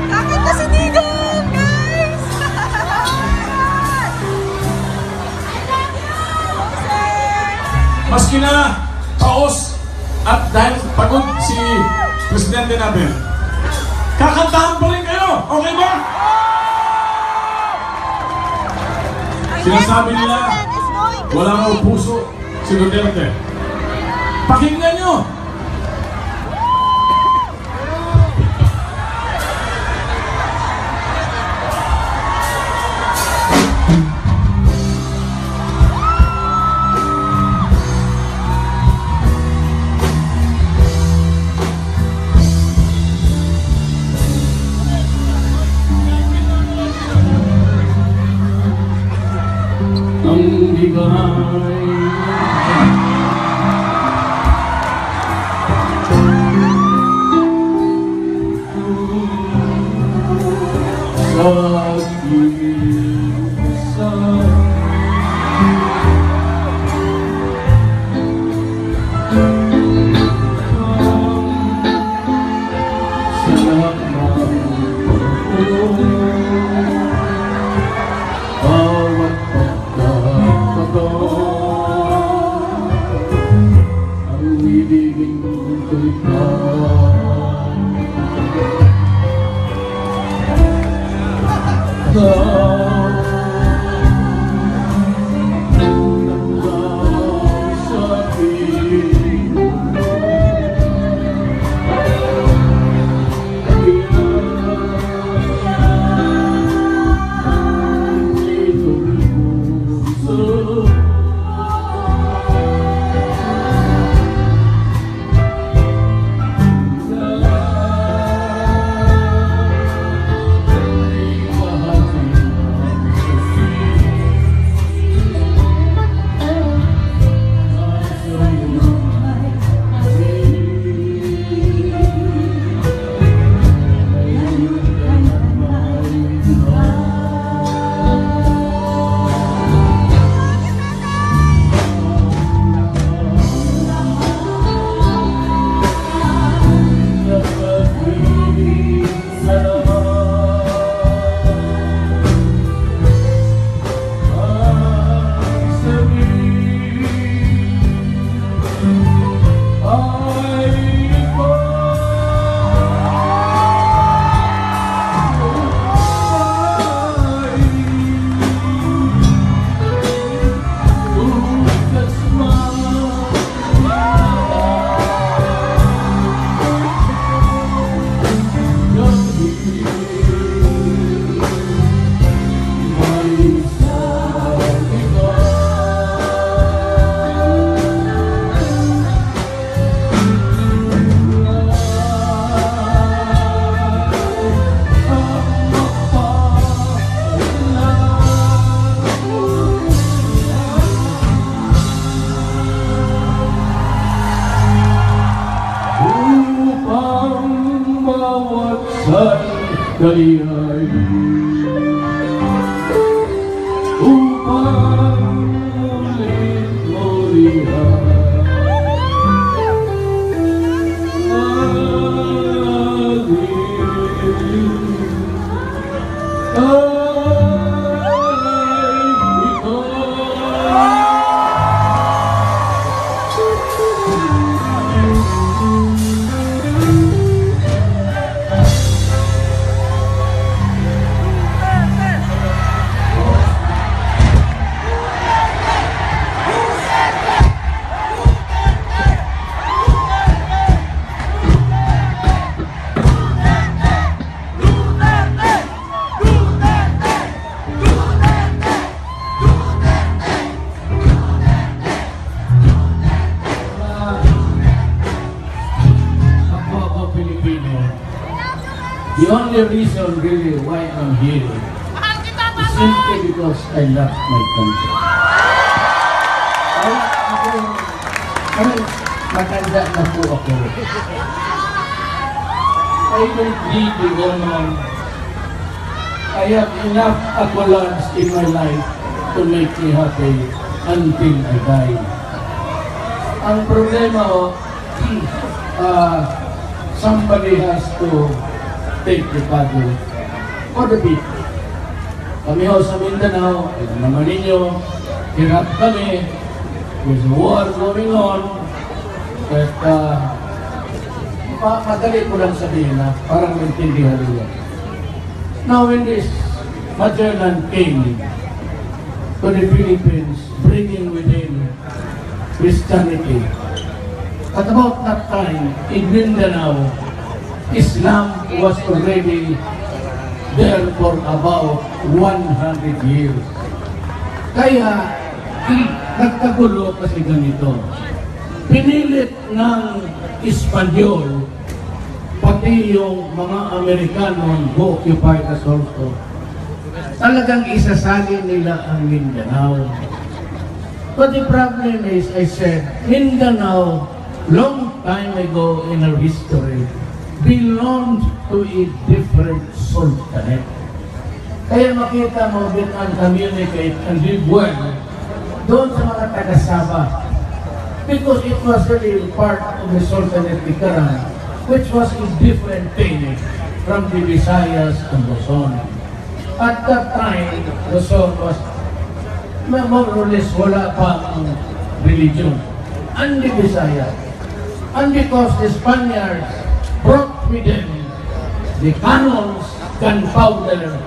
Bakit na si Digong, guys? Maski na paos at dahil pagod si Presidente natin, kakantahan pa rin kayo, okay ba? Sinasabi nila, wala raw puso si Duterte. Pakinggan nyo! Ang bigay sa isa sa lahat ng bawat ang ibigin ko'y Daliyay upang ulit murihan The only reason really why I'm here is simply because I love my country. Matanda na po ako. I don't need the honor. I have enough accolades in my life to make me happy until I die. Ang problema ko, somebody has to take the battle for the people. Kami ho sa Mindanao, alam naman ninyo, hirap kami, there's a war going on, at madali ko lang sabihin na parang maintindihan nila. Now when this Magellan came to the Philippines, bringing with him Christianity, at about that time, in Mindanao, Islam was already there for about 100 years. Kaya, nagkagulo kasi ganito. Pinilit ng Espanyol, pati yung mga Amerikano who occupied us also, talagang isasali nila ang Mindanao. But the problem is, I said, Mindanao, long time ago in our history, belonged to a different sultanate. Kaya makita mo, we can communicate and live well doon sa mga taga-Sabah. Because it was really part of the Sultanate Bikaran, which was a different thing from the Visayas and Luzon. At that time, Luzon was more or less wala pang religion. And the Visayas. And because the Spaniards brought with them the cannons, gunpowder,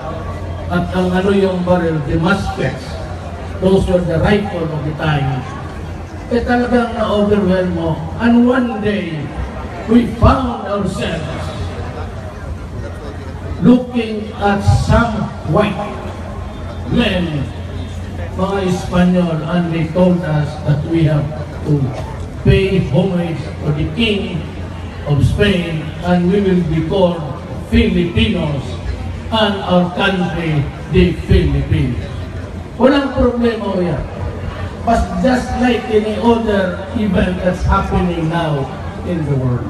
at ang ano yung barrel, the muskets, those were the rifle of the time, eh talagang na-overwhelm mo. And one day, we found ourselves looking at some white men, mga Espanyol, and they told us that we have to pay homage to the King of Spain, and we will be called Filipinos, and our country, the Philippines. Walang problema o yan. But just like any other event that's happening now in the world,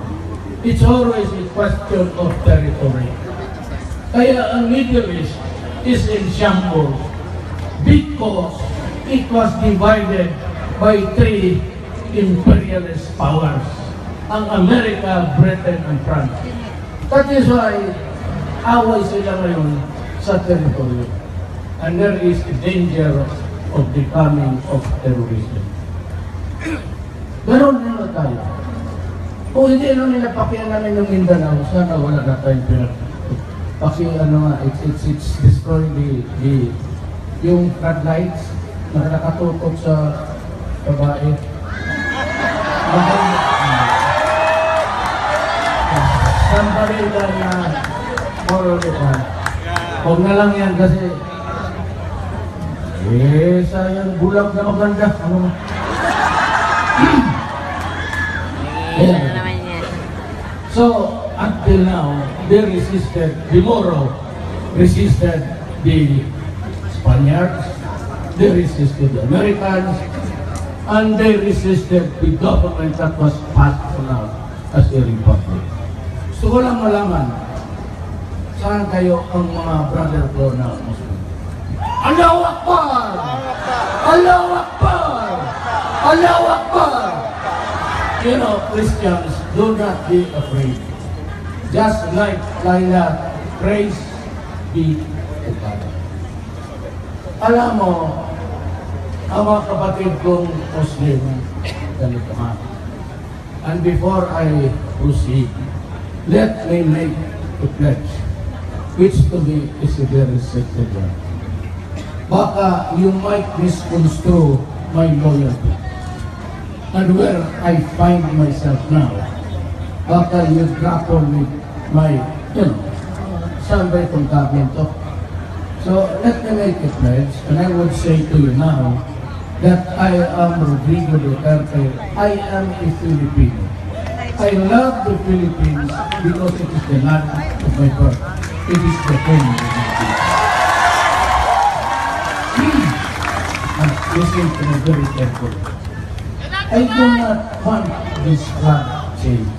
it's always a question of territory. Kaya ang Middle East is in shambles because it was divided by three imperialist powers: ang America, Britain, and France. That is why away sila ngayon sa territory. And there is a danger of the coming of terrorism. Ganon na tayo. Kung hindi nila pakialaman yung Mindanao, sana wala na tayong pinag. Kasi ano nga, it's destroying yung floodlights na nakatutok sa babae. Somebody lang na more or less. Huwag na lang yan kasi sayang bulag na maganda. Ano? So, until now, they resisted, the Moro resisted the Spaniards, they resisted the Americans, and they resisted the government that was passed out as a republic. So, walang malaman saan kayo ang mga brother ko na Muslim. Allahu Akbar! Allahu Akbar! Allahu Akbar! You know, Christians, do not be afraid. Just like Laila, praise be to God. Alam mo, ang mga kapatid kong Muslim, ganito nga. And before I proceed, let me make a pledge, which to me is a very sacred one. Baka you might misconstrue my loyalty. And where I find myself now, baka you grapple with my, saan ba itong kabinto? So, let me make a pledge, and I would say to you now, that I am Rodrigo Duterte. I am a Filipino. I love the Philippines because it is the land of my birth. It is the home of my people. Listen to me very carefully. I do not want this flag change.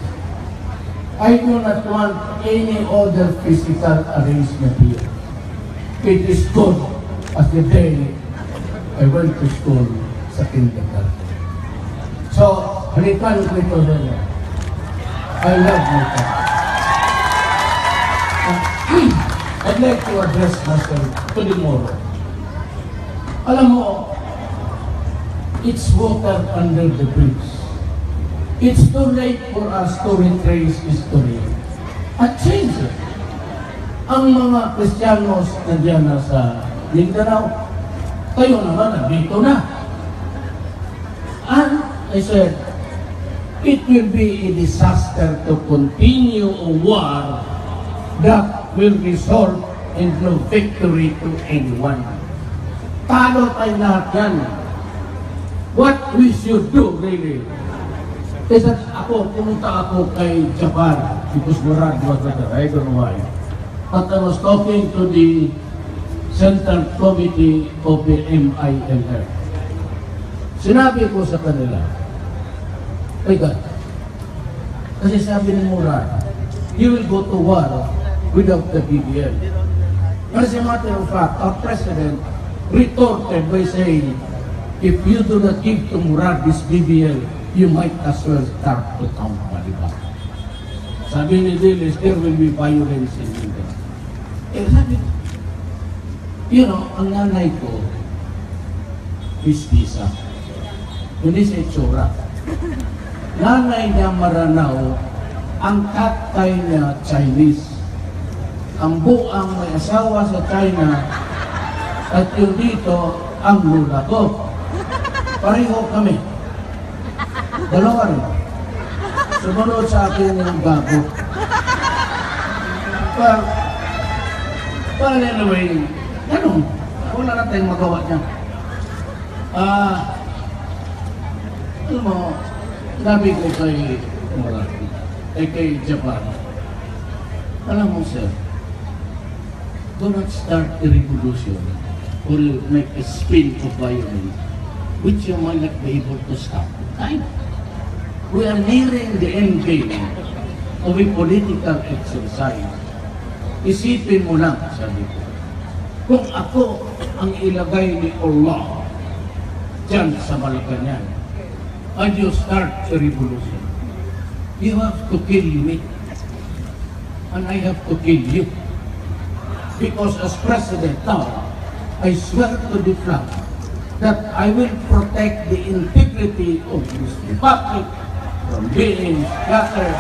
I do not want any other physical arrangement here. It is good as the day I went to school sa kindergarten. So, halikan ko ito rin. I love my country. like to address myself to the Moro. Alam mo, it's water under the bridge. It's too late for us to retrace history at change it. Ang mga Kristiyanos nandiyan na sa Mindanao, kayo naman nandito na. And I said, it will be a disaster to continue a war that will result in no victory to anyone. Talo tayo lahat yan. What we should do, really, is that pumunta ako kay Japan because Murad was there. I don't know why. But I was talking to the Central Committee of the MILF. Sinabi ko sa kanila, my God, kasi sabi ni Murad, you will go to war without the BBL. As a matter of fact, our president retorted by saying, if you do not give to Murad this BBL, you might as well start to count Baliba. Sabi ni Dilis, there will be violence in India. Eh, sabi, you know, ang nanay ko, Pisa, hindi sa itsura. Nanay niya Maranao, ang tatay niya Chinese. Ang buang may asawa sa China, at yung dito, ang lula ko. Pareho kami. Dalawa rin. Sumunod sa akin yung bago. But anyway, ganun. Wala na tayong magawa niya. Alam mo, sabi ko kay Murati, kay Japan, alam mo sir, do not start a revolution or make a spin of violence which you might not be able to stop. Right? We are nearing the end game of a political exercise. Isipin mo lang, sabi ko, kung ako ang ilagay ni Allah dyan sa Malacanang, and you start a revolution, you have to kill me, and I have to kill you. Because as president now, I swear to the flag that I will protect the integrity of this republic from being scattered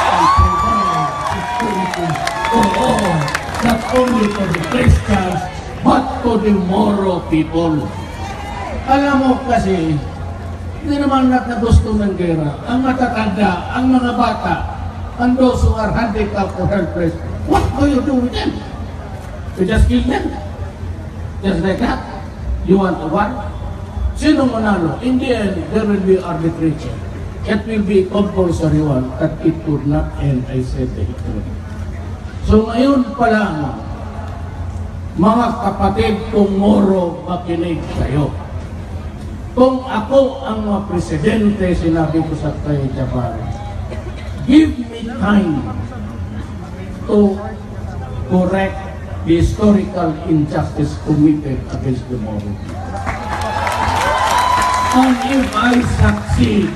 and provide security for all, not only to the Christians, but to the Moro people. Alam mo kasi, hindi naman natin gusto ng gera. Ang matatanda, ang mga bata, and those who are handicapped or helpless, what do you do with them? You just kill them? Just like that? You want a war? Sino manalo? In the end, there will be arbitration. It will be compulsory one that it would not end, I said the history. So ngayon pa lang, mga kapatid kong Moro, makinig kayo. Kung ako ang mga presidente, sinabi ko sa kay Japan, give me time to correct the historical injustice committed against the Moro. And if I succeed,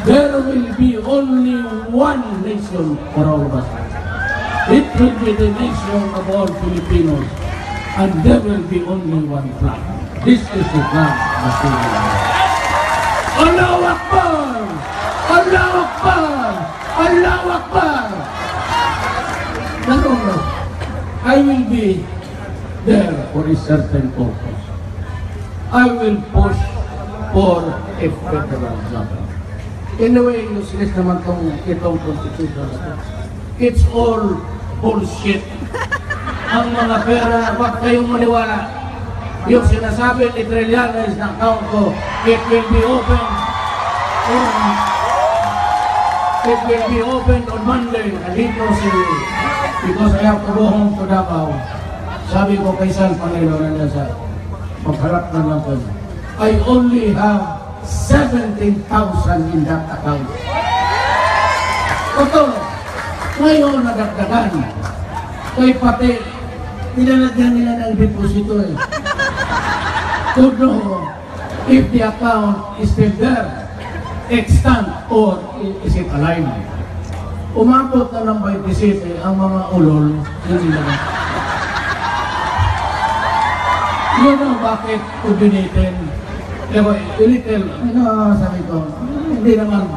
there will be only one nation for all of us. It will be the nation of all Filipinos, and there will be only one flag. This is the flag of the Allahu Akbar! Allahu Akbar! Allahu Akbar! No. I will be there for a certain purpose. I will push for a federal government. In a way, useless naman itong constitution. It's all bullshit. Ang mga pera, wag kayong maniwala. Yung sinasabi ni Trillanes na account ko, it will be open on Monday. Nandito because I have to go home to Davao. Sabi ko kay San Panelo na sa magharap na lang ko. I only have 17,000 in that account. Ito, ngayon nadagdagan. Kaya pati, nilalagyan nila ng deposito eh. To know if the account is still there, extant, or is it alive? umabot na ng 27, ang mga ulol, hindi na. Yun ang bakit ko binitin. Pero, little, sabi ko, hindi naman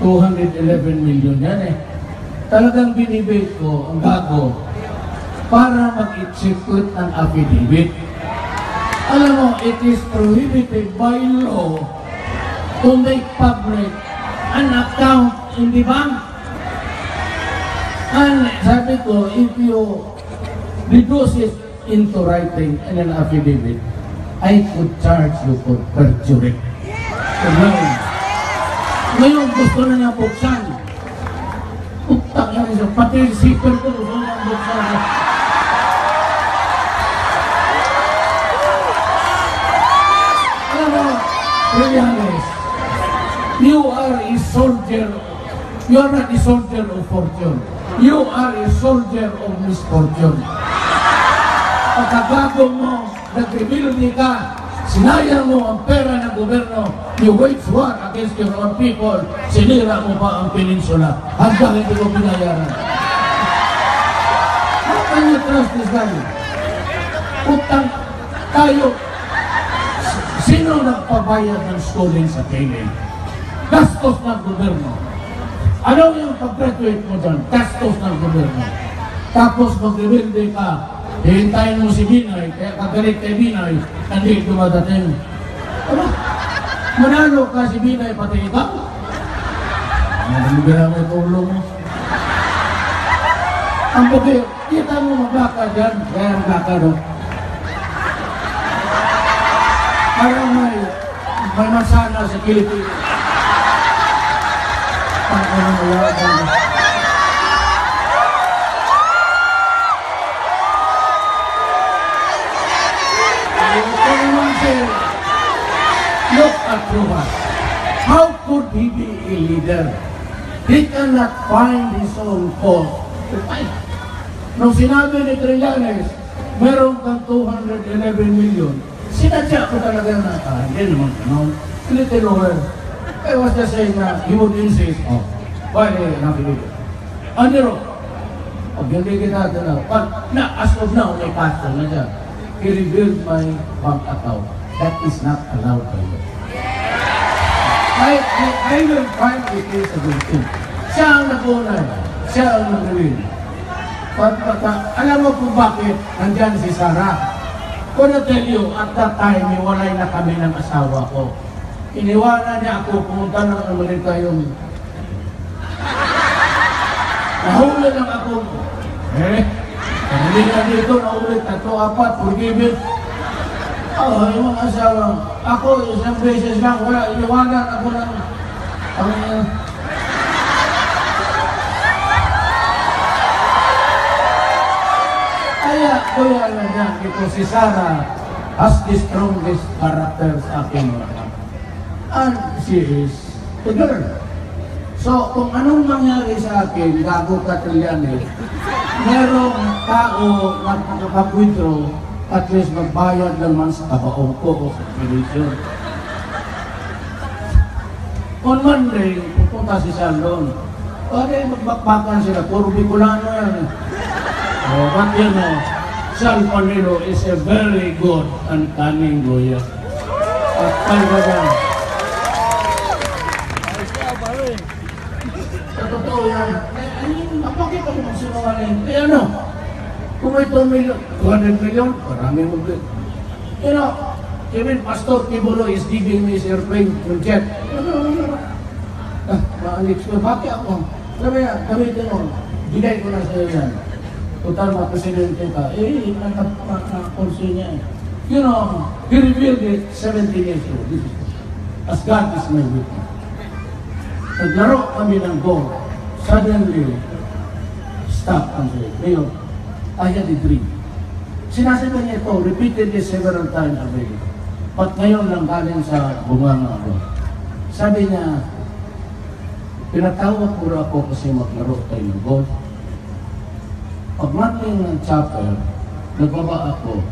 211 million yan eh. Talagang binibate ko ang bago para mag-execute ng affidavit. Alam mo, it is prohibited by law to make public an account in the bank. And sabi ko, if you reduce it into writing in an affidavit, I could charge you for perjury. So, ngayon, gusto na niya buksan. Putak yan siya. Pati yung zipper ko, gusto niya buksan. Alam mo, Trillanes, you are a soldier. You are not a soldier of fortune. You are a soldier of misfortune. Pagkagago mo, nag-rebelde ka, sinayang mo ang pera ng gobyerno, you wage war against your own people, sinira mo pa ang peninsula, hanggang hindi ko binayaran. How can you trust this guy? Utang tayo. Sino nagpabayad ng schooling sa Kenya? Gastos ng gobyerno. Ano yung pag-graduate mo dyan? Gastos ng gobyerno. Tapos mag-rebelde ka, hihintayin mo si Binay, kaya kagalit kay Binay, hindi dumadating. Ano? Manalo ka si Binay, pati ikaw? Nalibira mo yung ulo mo. Ang buti, kita mo magbaka dyan, kaya magbaka doon. Parang may masana sa Pilipinas. Ano mo yan? Look at Ruas. How could he be a leader? He cannot find his own cause to fight. Nung sinabi ni Trillanes, meron kang 211 million, sinadya ko talaga na, hindi naman ganun. Little over. I was just saying na he would insist, why nakilig? Ano? Pag hindi kita na, as of now, may pastor na siya. He revealed my bank account. That is not allowed by law. I will find it is a good thing. Siya ang nagunay. Siya ang nag-reveal. Alam mo kung bakit nandyan si Sarah? Kung tell you, at that time, iwalay na kami ng asawa ko. Iniwanan niya ako, pumunta ng Amerika yung... Nahuli lang ako. Hindi na dito, nahuli, 3, 4, forgiven. Yung mga asawa. Ako, isang beses lang, wala, iniwanan ako ng... Kaya, kuya na niya, ito si Sarah has the strongest character sa akin. And she is the girl. So, kung anong mangyari sa akin, gago ka Trillanes, merong tao na makapag-withdraw, at least magbayad naman sa kabaong ko o sa pension. On Monday, pupunta si Sandon. Pwede magbakbakan sila, puro Bicolano yan. But you know, Sal Panilo is a very good and cunning lawyer. At talaga sa totoo yan, bakit ako magsinungaling? Ano? Kung may 2 million, 200 million, maraming mag-bet. You know, even Pastor Tibulo is giving me his airplane jet. Maalit ko, bakit ako? Sabi niya, gamitin mo, bigay ko na sa'yo yan. Total na presidente ka, nakakonsul niya. You know, he revealed it 17 years ago. As God is my witness. Naglaro kami ng goal. Suddenly, stop and say, Mayor, I had a dream. Sinasabi niya ito, repeatedly several times a day. But ngayon lang galing sa bunganga ako. Sabi niya, pinatawag ko ako kasi maglaro tayo ng golf. Pagmating ng chapel, nagbaba ako.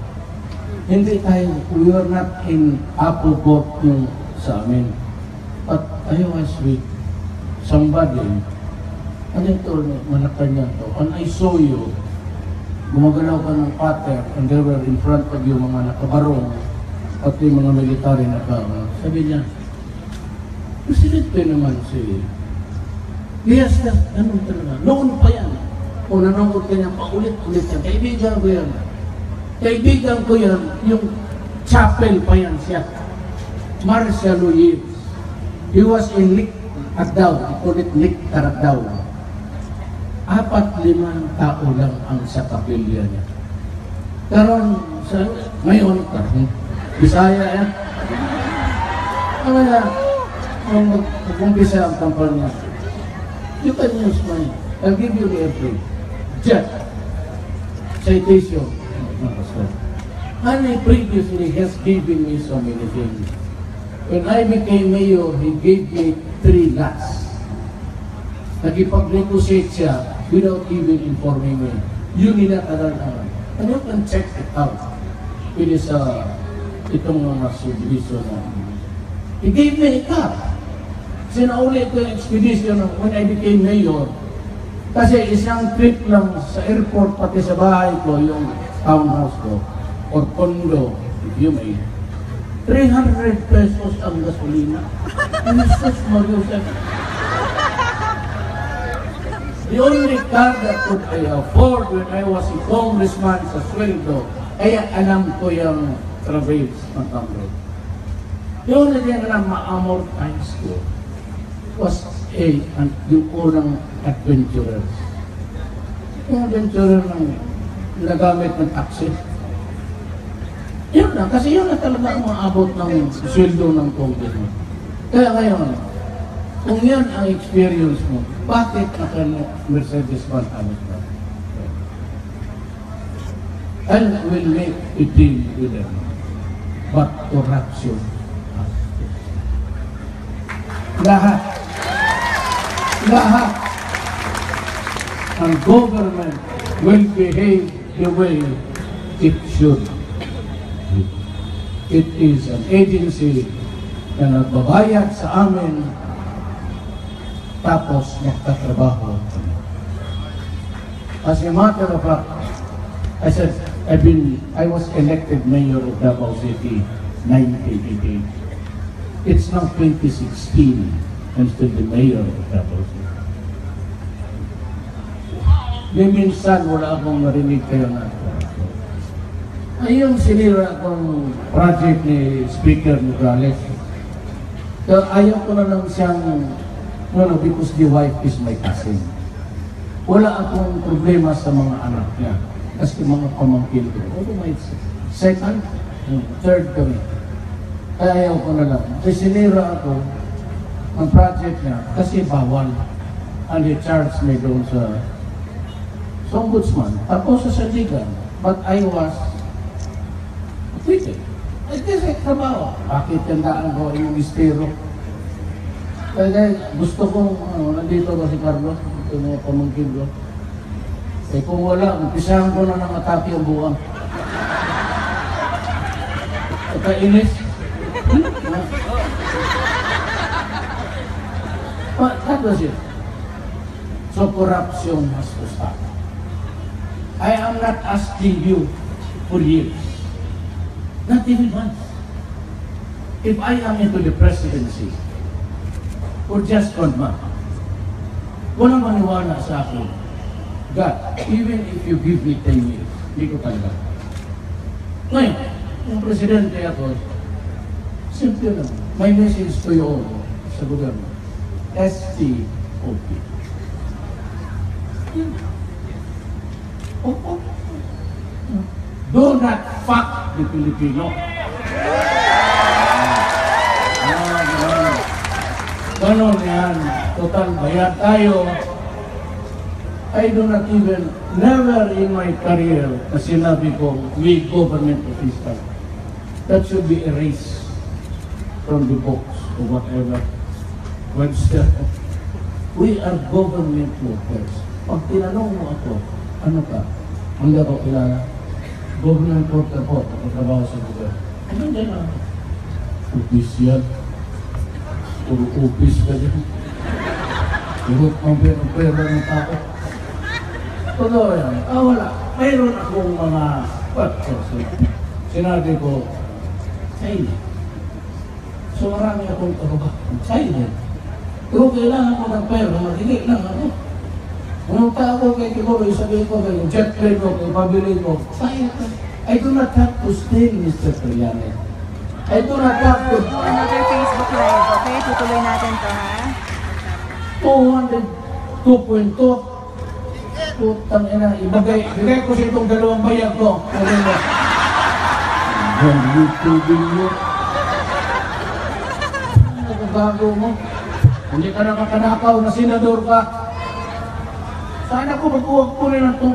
Hindi tayo, we were not in Apple Court yung sa amin. But I was with somebody Ano ito, Malacanang to? And I saw you, gumagalaw ka ng pattern, and they were in front of you, mga nakabarong, at yung mga military na sabi niya, Presidente naman si... Yes, ganun talaga. Noon pa yan. Kung nanonood ka niya, paulit-ulit yan. Kaibigan ko yan. Kaibigan ko yan, yung chapel pa yan siya. Marshall Luis. He was in Nick Agdaw. Ikulit Nick Taragdaw. 4-5 tao lang ang sa kapilya niya. Karon sa ngayon, Bisaya yan. Kaya, kung mag-umpisa ang kampanya, you can use my, I'll give you the every. Just, citation. And he previously has given me so many things. When I became mayor, he gave me 3 lots. Nagipag-negotiate siya without even informing me. Unilateral naman. And you can check it out. It is itong mga subdivision na. He gave me a car. Sinauli ko yung expedition when I became mayor. Kasi isang trip lang sa airport, pati sa bahay ko, yung townhouse ko, or condo, if you may, 300 pesos ang gasolina. And it's such Mariusep. The only car that could I afford when I was a congressman sa sweldo, kaya alam ko yung Traverse ng Tamre. The only thing na ma-amortize ko was yung unang adventurers. Yung adventurer ng nagamit ng taxi. Yun na, kasi yun na talaga ang maabot ng sweldo ng congressman. Kaya ngayon, kung yan ang experience mo, bakit naka-Mercedes van Amet na? I will make a deal with them. But corruption. Lahat. Ang government will behave the way it should. It is an agency na nagbabayad sa amin tapos magtatrabaho. As a matter of fact, I said, I was elected mayor of Davao City 1988. It's now 2016. I'm still the mayor of Davao City. Di minsan wala akong narinig kayo na. Ayun sinira akong project ni Speaker Nogales. So ayaw ko na lang siyang, because the wife is my cousin. Wala akong problema sa mga anak niya. Kasi mga pamangkin ko. Ano may second, third kami. Kaya ayaw ko na lang. Kasi sinira ako ang project niya kasi bawal. And he charged me doon sa ombudsman. Tapos sa Sandigan. But I was acquitted. Kasi trabaho. Bakit tandaan ko yung mistero? Kaya gusto kong, nandito ba si Carlos? Ito mga pamangkin ko. Eh kung wala, umpisahan ko na ng atake ang buwang. Kainis. But that was it. So corruption has to stop. I am not asking you for years. Not even once. If I am into the presidency for just 1 month, walang maniwala sa akin. God, even if you give me 10 years, hindi ko talaga. Ngayon, yung presidente ako, simple lang. My message to you all, sa gobyerno, STOP. Do not fuck the Filipino. Ganon yan. Total bayad tayo. I do not even, never in my career, na sinabi ko, we government official. That should be erased from the books or whatever. We are government workers. Pag tinanong mo ako, ano ka? Hindi ako kilala. Government worker po, pagkatrabaho sa gobyerno. Ano dyan na? Office yan. Puro office ka dyan. Ihot ang pero ng tao. Totoo yan. Wala. Mayroon akong mga sinabi ko, China. So marami akong China. Pero kailangan ko ng pera, hindi lang ako. Pumunta ako kay Kikoroy, sabihin ko kayo, jet plane ko, kay pabili ko, sayang ka. I do not have to stay, Mr. Trillanes. I do not have to... Another Facebook Live, okay? Tutuloy natin to, ha? 202.2. Putang ina, ibigay ko sa itong dalawang bayag ko. Ano mo? YouTube mo. Ano kung gago mo? Hindi ka nakakanakaw na senador ka. Sana ko magkuwag ko rin ito.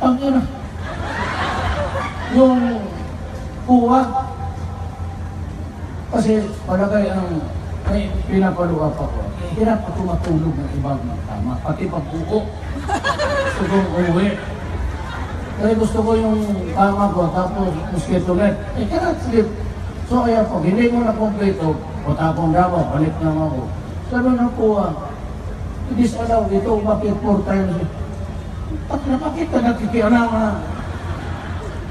Ang ina. Yung kuwag. Kasi palagay ang may pinapaluwa pa ko. Hirap ako matulog ng ibang tama. Pati pagbuko. Gusto kong uwi. Kaya gusto ko yung tama ko, tapos mosquito net. Cannot sleep. So kaya po, hindi mo na kompleto. O tapong daw, balik na ako. Sabi na po, disallow dito, bakit 4 times? At nakakita, nakikialaman.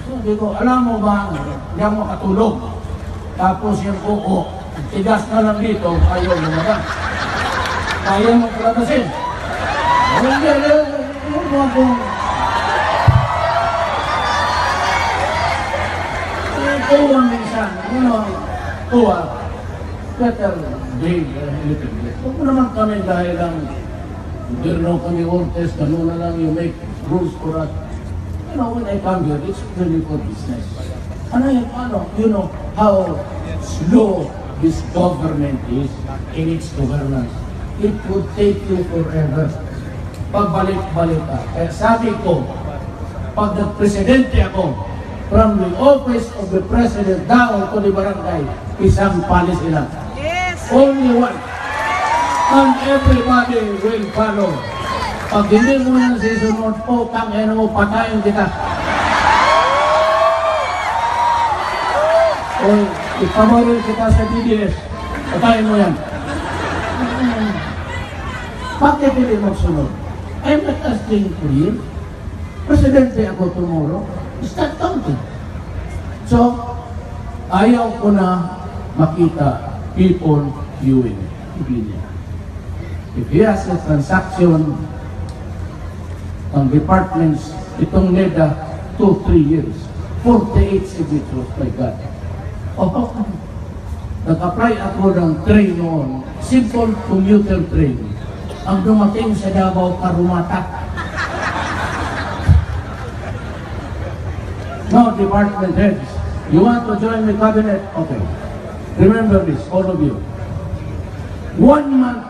Sabi ko, alam mo ba, hindi ako makatulog. Tapos yung kuko, tigas na lang dito, ayaw lumabas. Kaya mo palatasin. Hindi mo akong... Kuha minsan, kuha. Better day, little bit. Huwag mo naman kami dahil lang, hindi rin kami ortes, gano'n na lang you make rules for us. You know, when I come here, it's really for business. Ano yung ano? You know how slow this government is in its governance. It would take you forever. Pagbalik-balik ka. Kaya sabi ko, pag nag-presidente ako, from the office of the president down to the barangay, isang policy lang. Yes! Only one. And everybody will follow. Pag hindi mo yan sisunod, tangin mo, patayin kita. O, ipamaril kita sa DDS, patayin mo yan. Bakit hindi magsunod? I'm not asking for you. Presidente ako tomorrow. Start counting. So, ayaw ko na makita people viewing. If he has a transaction ng departments, itong NEDA, 2-3 years, 48 signatures, my God. Nag-apply ako ng train noon, simple commuter train. Ang dumating sa Davao, Karumatak. Now, department heads, you want to join the cabinet? Okay. Remember this, all of you. 1 month,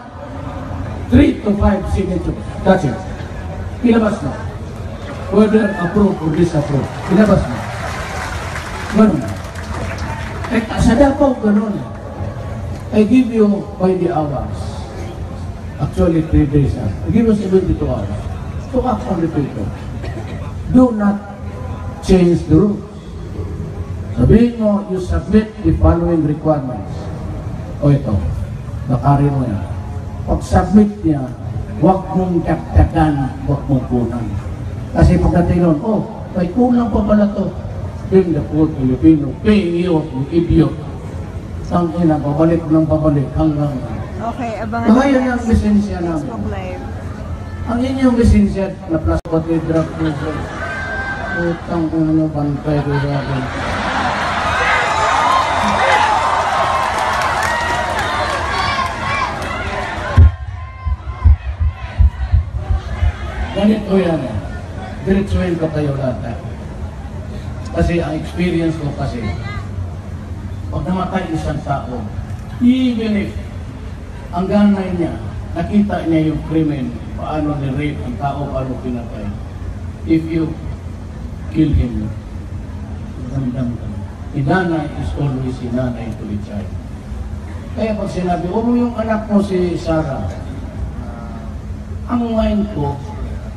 3 to 5 signatures. That's it. Ilabas na. Whether approve or disapprove. Ilabas na. Ganun. Sa Davao, ganun. I give you by the hours. Actually, 3 days. I give you 72 hours. To act on the paper. Do not change the rules. Sabihin mo, you submit the following requirements. O ito, nakari mo yan. Pag-submit niya, huwag mong dakdakan, huwag mong kunan. Kasi pagdating nun, may kulang pa pala to. Being the poor Filipino, paying you, you idiot. Sangina, pabalik ng pabalik hanggang... Okay, abangan Baka yun ang lisensya namin. Facebook Live. Ang inyong lisensya na plus pati drug user. Utang ko na bantay ko sa akin. Ganito yan eh. Diretsuhin ko kayo lahat. Kasi ang experience ko kasi, pag namatay isang tao, even if ang ganay niya, nakita niya yung krimen, paano ni-rape ang tao, paano pinatay. If you kill him, ramdam ka. Inanay is always inanay to the child. Kaya pag sinabi, yung anak mo si Sarah, ang mind ko,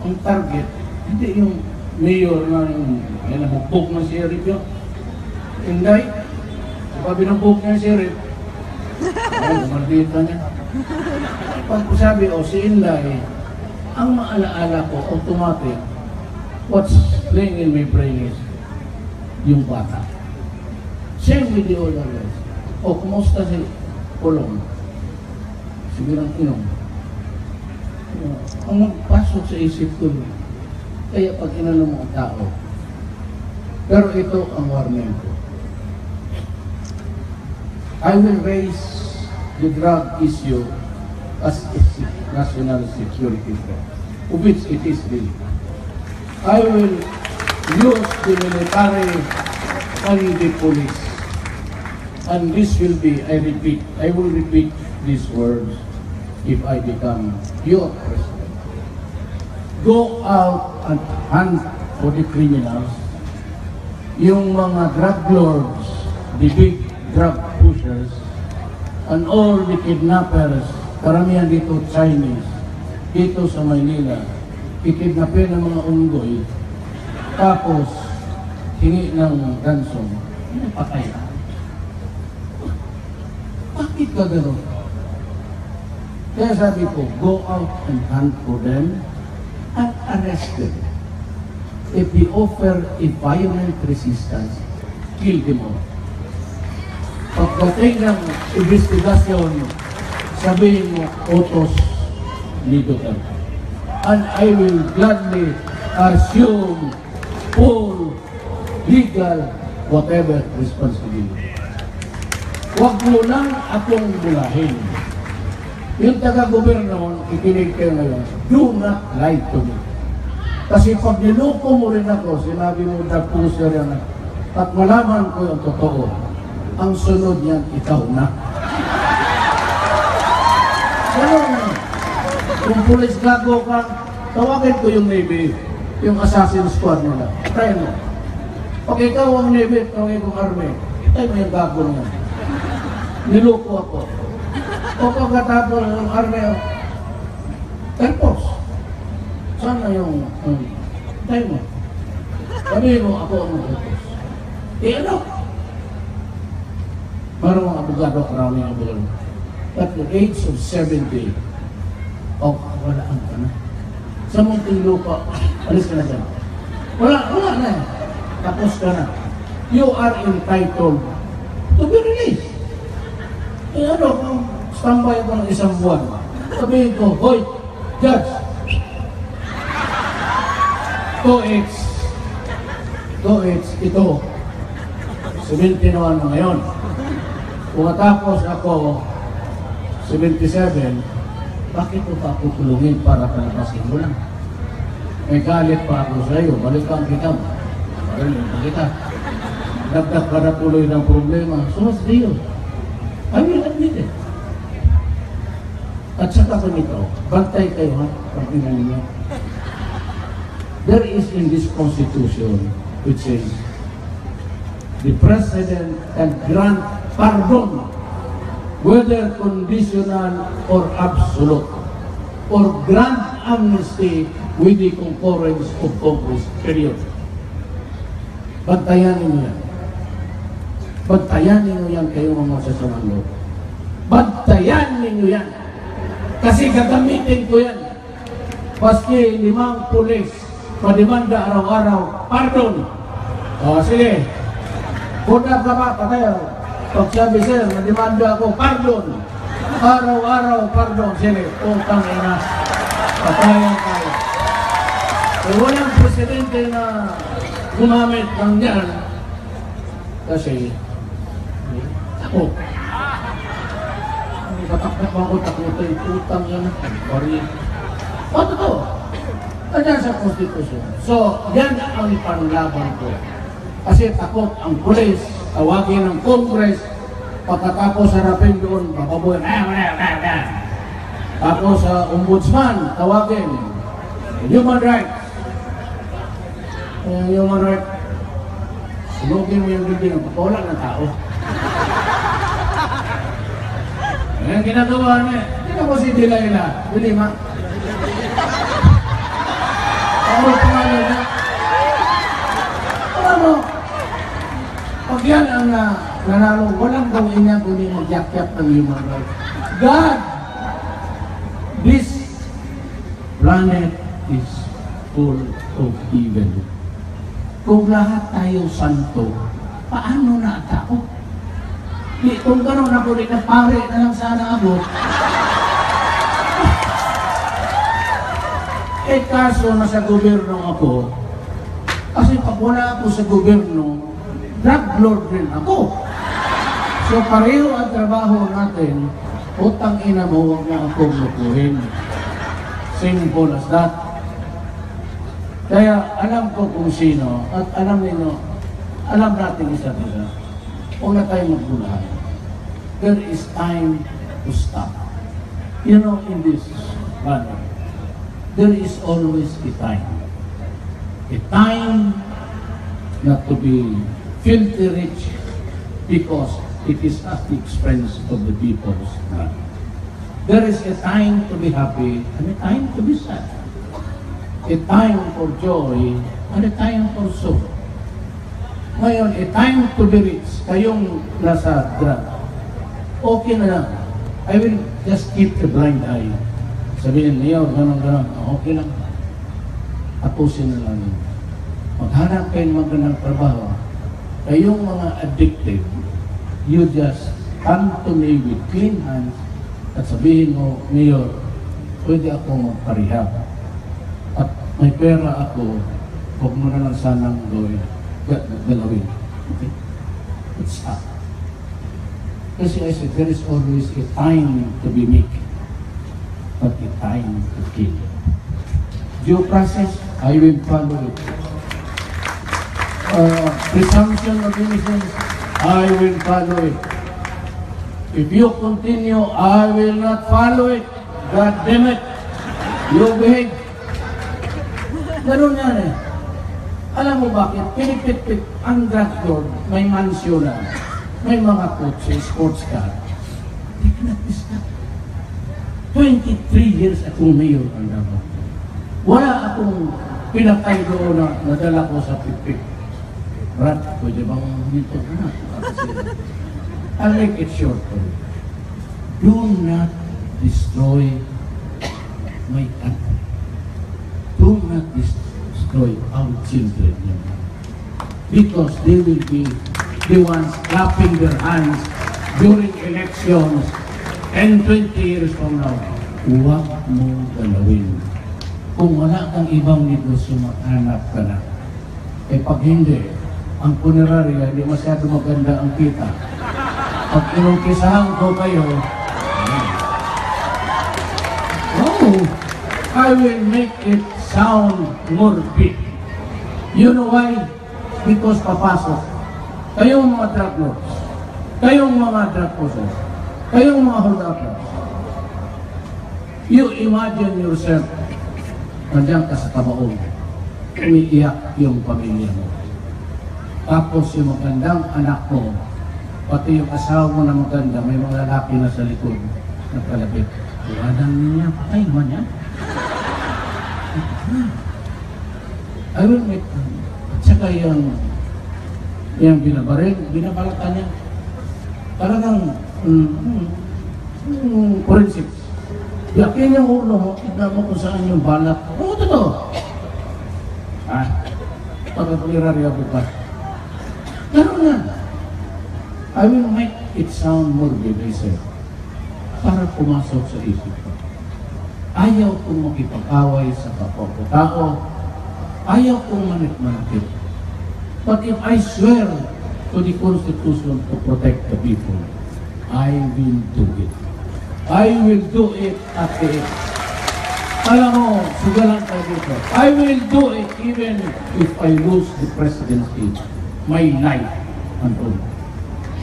ang target, hindi yung mayor na yung binabukbuk ng sheriff yun. Hindi. Kapag binabuk niya yung sheriff, ay, maldita niya. Pag sabi, si Inlay, ang maalaala ko, automatic, what's playing in my brain is yung bata. Same with the older guys. Kumusta si Kulong? Siguro ang inom. Ang magpasok sa isip ko, kaya pag inano mo ang tao. Pero ito ang warning ko. I will raise the drug issue as a national security threat, of which it is really. I will use the military and the police. And this will be, I will repeat these words if I become your president. Go out and hunt for the criminals, yung mga drug lords, the big drug pushers, and all the kidnappers, karamihan dito Chinese, dito sa Maynila, ikidnapin ng mga unggoy, tapos hingi ng ransom, patay. Bakit ka gano'n? Kaya sabi ko, go out and hunt for them and arrest them. If they offer a violent resistance, kill them all. Pagdating ng investigasyon, sabihin mo, utos ni Duterte. And I will gladly assume full legal whatever responsibility. Huwag mo lang akong bulahin. Yung taga-goberno, ikinig kayo ngayon, do not lie to me. Kasi pag niloko mo rin ako, sinabi mo na puso yan, at malaman ko yung totoo, ang sunod niyan, ikaw na. Ganun. Kung pulis gago ka, tawagin ko yung Navy, yung assassin squad nila. Try mo. Pag ikaw ang Navy, tawagin ko Army, try mo yung gago niya. Niloko ako. O pagkatapos ng Army, Airforce. Saan na yung try mo? Sabihin mo, ako ang Airforce. Ano? Parang mga abogado, maraming abogado. At the age of 70, walaan ka na. Sa Muntinlupa, alis ka na dyan. Wala na. Tapos ka na. You are entitled to be released. Kung standby ako ng isang buwan, sabihin ko, hoy, Judge, 2H, ito, 71 na ngayon. Kung matapos ako 77, bakit ko pa tutulungin para palabasin mo lang? May galit pa ako sa iyo, balikan kita. Balikan kita. Dagdag ka na tuloy ng problema. So what's the deal? I will admit it. At saka ko nito, bantay kayo ha, pagkinan ninyo. There is in this Constitution which says, the President can grant pardon, whether conditional or absolute, or grant amnesty with the concurrence of Congress, period. Bantayan ninyo yan. Bantayan ninyo yan kayo mga masasamang loob. Bantayan ninyo yan. Kasi gagamitin ko yan. Paski 5 pulis, padimanda araw-araw, pardon. Sige. Punta ka ba, patayo. Pag sabi, sir, madimanda ako, pardon. Araw-araw, pardon. Sige, utang ina. Patayan kayo. Walang presidente na gumamit ng yan. Kasi, ako. Tataknak ako, takutin, utang yan. Bari. Ano to? Anyan sa Constitution. So, yan ang panlaban ko. Kasi takot ang pulis, tawagin ng Congress, pagkatapos harapin doon, papabuhin, tapos sa ombudsman, tawagin, human rights. Human rights, sunugin mo yung bibig ng papawalan ng tao. Ang ginagawa niya, hindi mo si Delilah, Dilima. Ano pangalan niya? Alam mo, pag yan ang nanalo, walang gawin niya kundi mag-yakyap ng human rights. God planet is full of evil. Kung lahat tayo santo, paano na tao? Di, kung gano'n ako rin na pare na lang sana ako, eh kaso nasa gobyerno ako, kasi pag wala ako sa gobyerno, drug lord rin ako. So pareho ang trabaho natin, utang ina mo, huwag na akong lukuhin. Simple as that. Kaya alam ko kung sino, at alam natin isa't isa. Huwag na tayo magbulahan. There is time to stop. You know, in this matter, there is always a time. A time not to be filthy rich because it is at the expense of the people's blood. There is a time to be happy and a time to be sad. A time for joy and a time for sorrow. Ngayon, a time to be rich, kayong nasa drug, okay na lang. I will just keep the blind eye. Sabihin niyo, gano'n, okay lang. Tapusin na lang. Maghanap kayo ng magandang trabaho. Kayong mga addicted, you just come to me with clean hands at sabihin mo, Mayor, pwede ako magparehab. At may pera ako, huwag mo na lang sanang galawin. Okay? It's up. Kasi I said, there is always a time to be meek, but a time to kill. Due process, I will follow it. Presumption of innocence, I will follow it. If you continue, I will not follow it. God damn it. You behave. Ganun yan eh. Alam mo bakit? Pinipit-pit ang drug lord, may mansyon lang. May mga kotse, sports car. They cannot be stopped. 23 years akong mayor ang Davao. Wala akong pinatay doon na nadala ko sa pipik. Brad, pwede bang nito na? I'll make it short for you. Do not destroy my country. Do not destroy our children. Because they will be the ones clapping their hands during elections and 20 years from now. Huwag mo galawin. Kung wala kang ibang negosyo, maghanap ka na. Eh pag hindi, ang punerarya, hindi masyado maganda ang kita. Pag inungkisahan ko kayo, oh, I will make it sound morbid. You know why? Because papasok. Kayong mga drug lords, kayong mga drug pushers, kayong mga hold-uppers, you imagine yourself, nandiyan ka sa tabaon, umiiyak yung pamilya mo. Tapos yung magandang anak mo, pati yung asawa mo na maganda, may mga lalaki na sa likod, nagkalapit. Iwanan niya, patay man yan. I will make, at saka yung binabaril, binabalatan niya. Talagang, forensics. Yakin yung ulo mo, tignan mo kung saan yung balat. Oo, totoo. Pagkapulirarya ko pa. Ganun na. I will make it sound morbid, I said, para pumasok sa isip ko. Ayaw kong makipag-away sa kapwa ko tao. Ayaw kong manit-manakit. But if I swear to the Constitution to protect the people, I will do it. I will do it at the end. Alam mo, sugalan tayo dito. I will do it even if I lose the presidency. My life and all.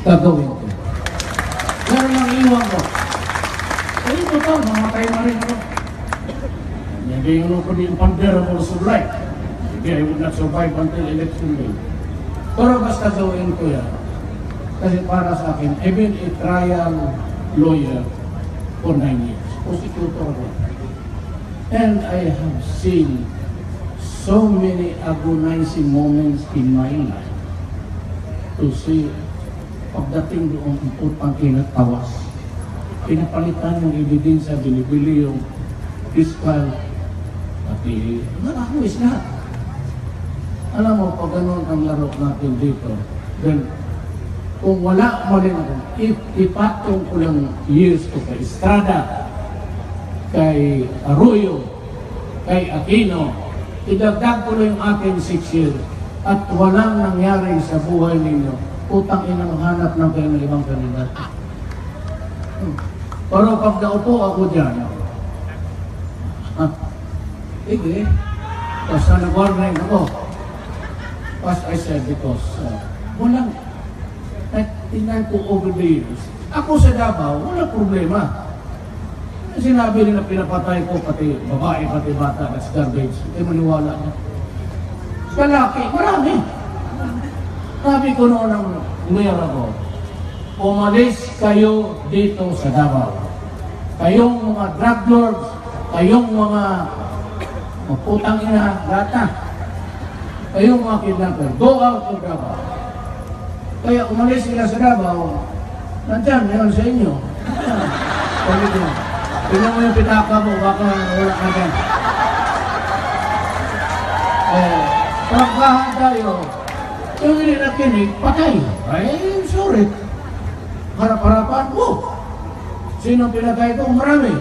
Gagawin ko. Ganun ang iwan ko. Kaya ito to, mamatay na rin ko. Hindi yun ko din pandera mo survive. Hindi, I would not survive until election day. Pero basta gawin ko yan. Kasi para sa akin, I've been a trial lawyer for 9 years. Prosecutor ko. And I have seen so many agonizing moments in my life to see pagdating doon upang kinatawas. Pinapalitan yung ebidensya, binibili yung fiscal pati nakakuis lahat. Alam mo, pag ganun ang laro natin dito, then kung wala mo rin ako, ipatong ko lang years ko kay Estrada, kay Arroyo, kay Aquino, idagdag ko lang yung aking 6 years at walang nangyari sa buhay ninyo, utang inang hanap ng kayo ng ibang kandidato. Pero pag naupo ako dyan, sige, basta nag-warning ako. As I said, because walang, tingnan ko over the years, ako sa Davao, walang problema. Sinabi nila pinapatay ko, pati babae, pati bata, that's garbage. Maniwala niya. Lalaki, marami. Sabi ko noon ng mayor ako, umalis kayo dito sa Davao. Kayong mga drug lords, kayong mga putang ina, lahat na. Kayong mga kidnapper, go out of Davao. Kaya umalis sila sa Davao, nandyan, yun sa inyo. Sabi ko, tingnan mo yung pitaka mo, baka wala ka dyan. Pagkahan tayo, yung hindi nakinig, patay. Ay, sorry. Harap-harapan mo. Sino pinatay ko? Marami.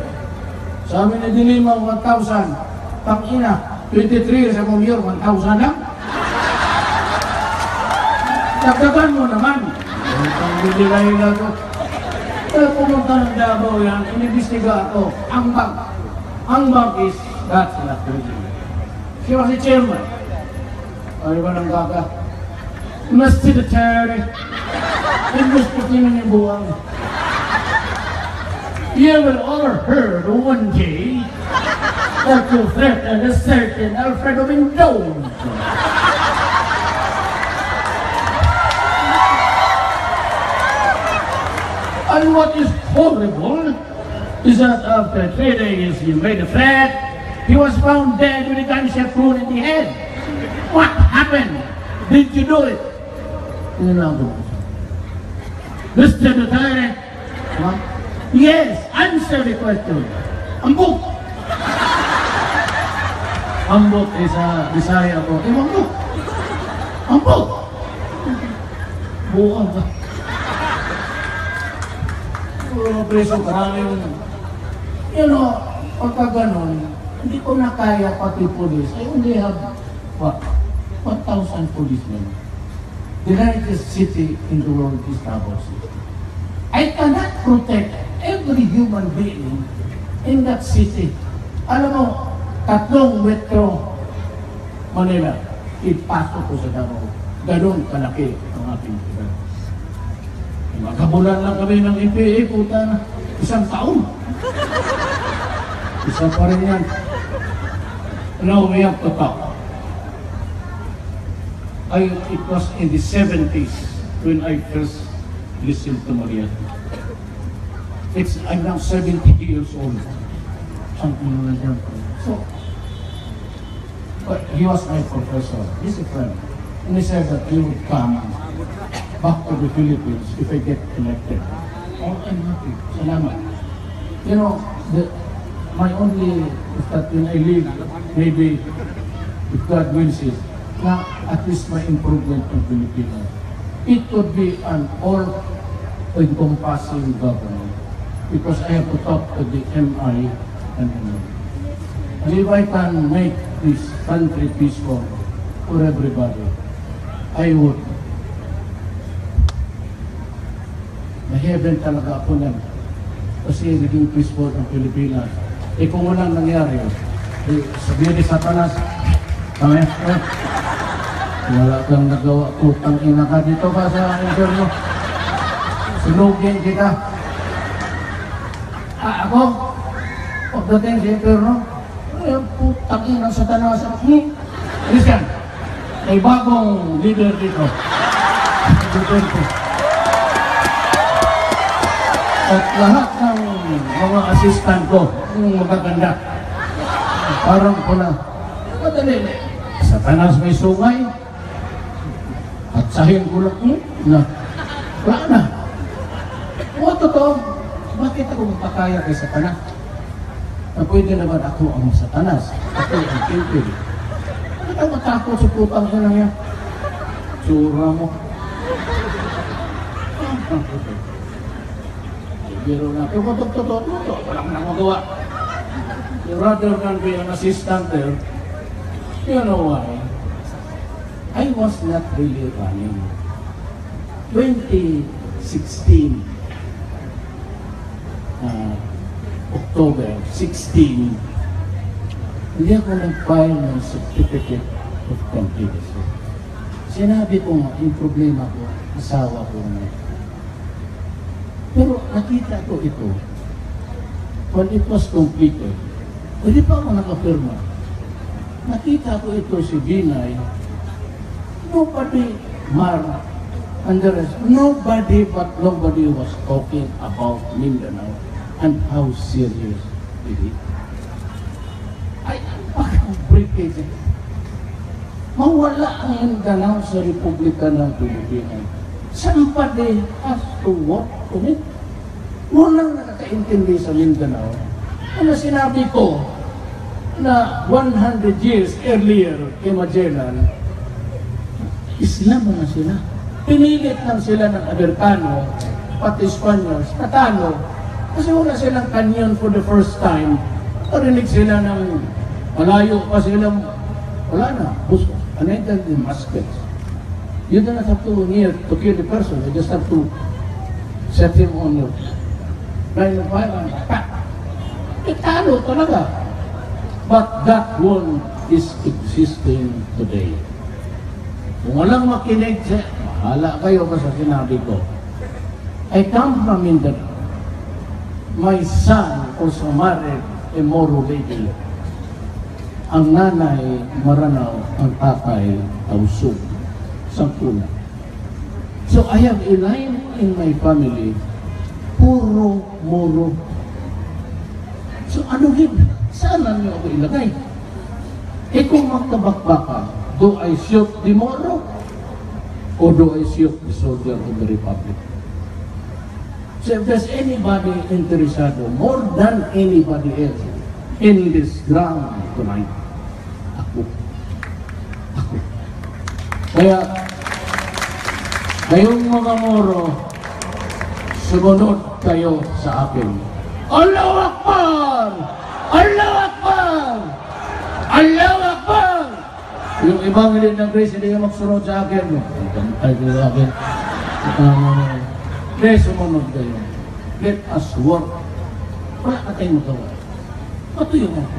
Sa amin na Dilima, 1,000. Pang-ina, 23 sa mong year, 1,000 lang. Dagdagan mo naman. Ang bibigay lang ko. Kaya pumunta ng Davao yan, inibestiga ako. Ang bank is, that's not crazy. She was the chairman. Ay ba ng kaka? Mr. Duterte, imbes po tinan yung buwang. You will all heard one day that you threatened a certain Alfredo Mendoza. And what is horrible is that after 3 days he made a threat, he was found dead with a gunshot wound in the head. What happened? Did you do it? Mr. Duterte, yes, answer the question. Ambok. Ambok is a Bisaya po. Ambok. Ambok. Buwan ba? Puro preso, maraming, pagka ganon, hindi ko na kaya pati police. I only have, what, 1,000 policemen. The largest city in the world is Davao City. I cannot protect every human being in that city. Alam mo, 3 metro Manila, ipasok ko sa Davao. Ganon kalaki ang ating lugar. Magkabulan lang kami ng EPA, puta na. 1 taon. Isa pa rin yan. Now we have to talk. It was in the 70s when I first listened to Maria. I'm now 70 years old. Something like that. So, but he was my professor. He's a friend. And he said that he would come back to the Philippines if I get elected. Oh, I'm happy. Salamat. My only is that when I leave, maybe if God wills it, na at least my improvement in Pilipinas. It could be an all-encompassing government because I have to talk to the MI and MI. And if I can make this country peaceful for everybody, I would. Maheaven talaga ako lang kasi naging peaceful ang Pilipinas. Kung walang nangyari, sabihin ni Satanas, wala kang nagawa, putang ina ka dito ka sa interno. Sunugin kita. Ako, pagdating sa interno, putang ina sa Satanas. Christian, may bagong leader dito. Duterte. At lahat ng mga assistant ko, yung magaganda, parang pula. Madali, Satanas may sungay, at sahin ko lang, wala na. O, totoo, bakit ako magpakaya kay Satanas? na pwede naman ako ang satanas, ako ang kingpin. Hindi ka matakot sa putang ina niya. Tsura mo. Biro na, pero kung totoo, walang namagawa. Rather than be an assistant there, you know why? I was not really running. 2016, October 16, hindi ako nag-file ng certificate of candidacy. Sinabi ko nga, yung problema ko, asawa ko na. Pero nakita ko ito, when it was completed, hindi pa ako nakapirma. Nakita ko ito si Binay, nobody, Mar, and the rest, nobody was talking about Mindanao and how serious it is. Ay, pag-breakage. Mawala ang Mindanao sa Republika ng Pilipinas. Somebody has to work on it. Walang nakakaintindi sa Mindanao. Ano sinabi ko na 100 years earlier kay Magellan, Islam na sila. Pinilit lang sila ng Amerikano, pati Spanyol, natalo. Kasi wala silang kanyon for the first time. Narinig sila ng malayo pa silang, wala na, busko, another the muskets. You do not have to near to kill the person, you just have to set him on your line of fire and italo talaga. But that one is existing today. Kung walang makinig siya, mahala kayo pa sa sinabi ko. I come from Mindanao. My son also married a Moro lady. Ang nanay, Maranao, ang tatay, Tausug, Sangkuna. So I have a line in my family, puro Moro. So ano din? Saan niyo ako ilagay? Eh kung magkabakbakan, do I shoot the Moro? Or do I shoot the soldier of the Republic? So if there's anybody interesado, more than anybody else, in this ground tonight, ako. Kaya, kayong mga Moro, sumunod kayo sa akin. Allahu Akbar! Allahu Akbar! Allahu Akbar! Yung ibang hindi ng Grace, hindi ka magsunod sa akin. Ay, hindi sa akin. Hindi, sumunod kayo. Let us work. Wala ka tayong magawa. Patuyo nga po.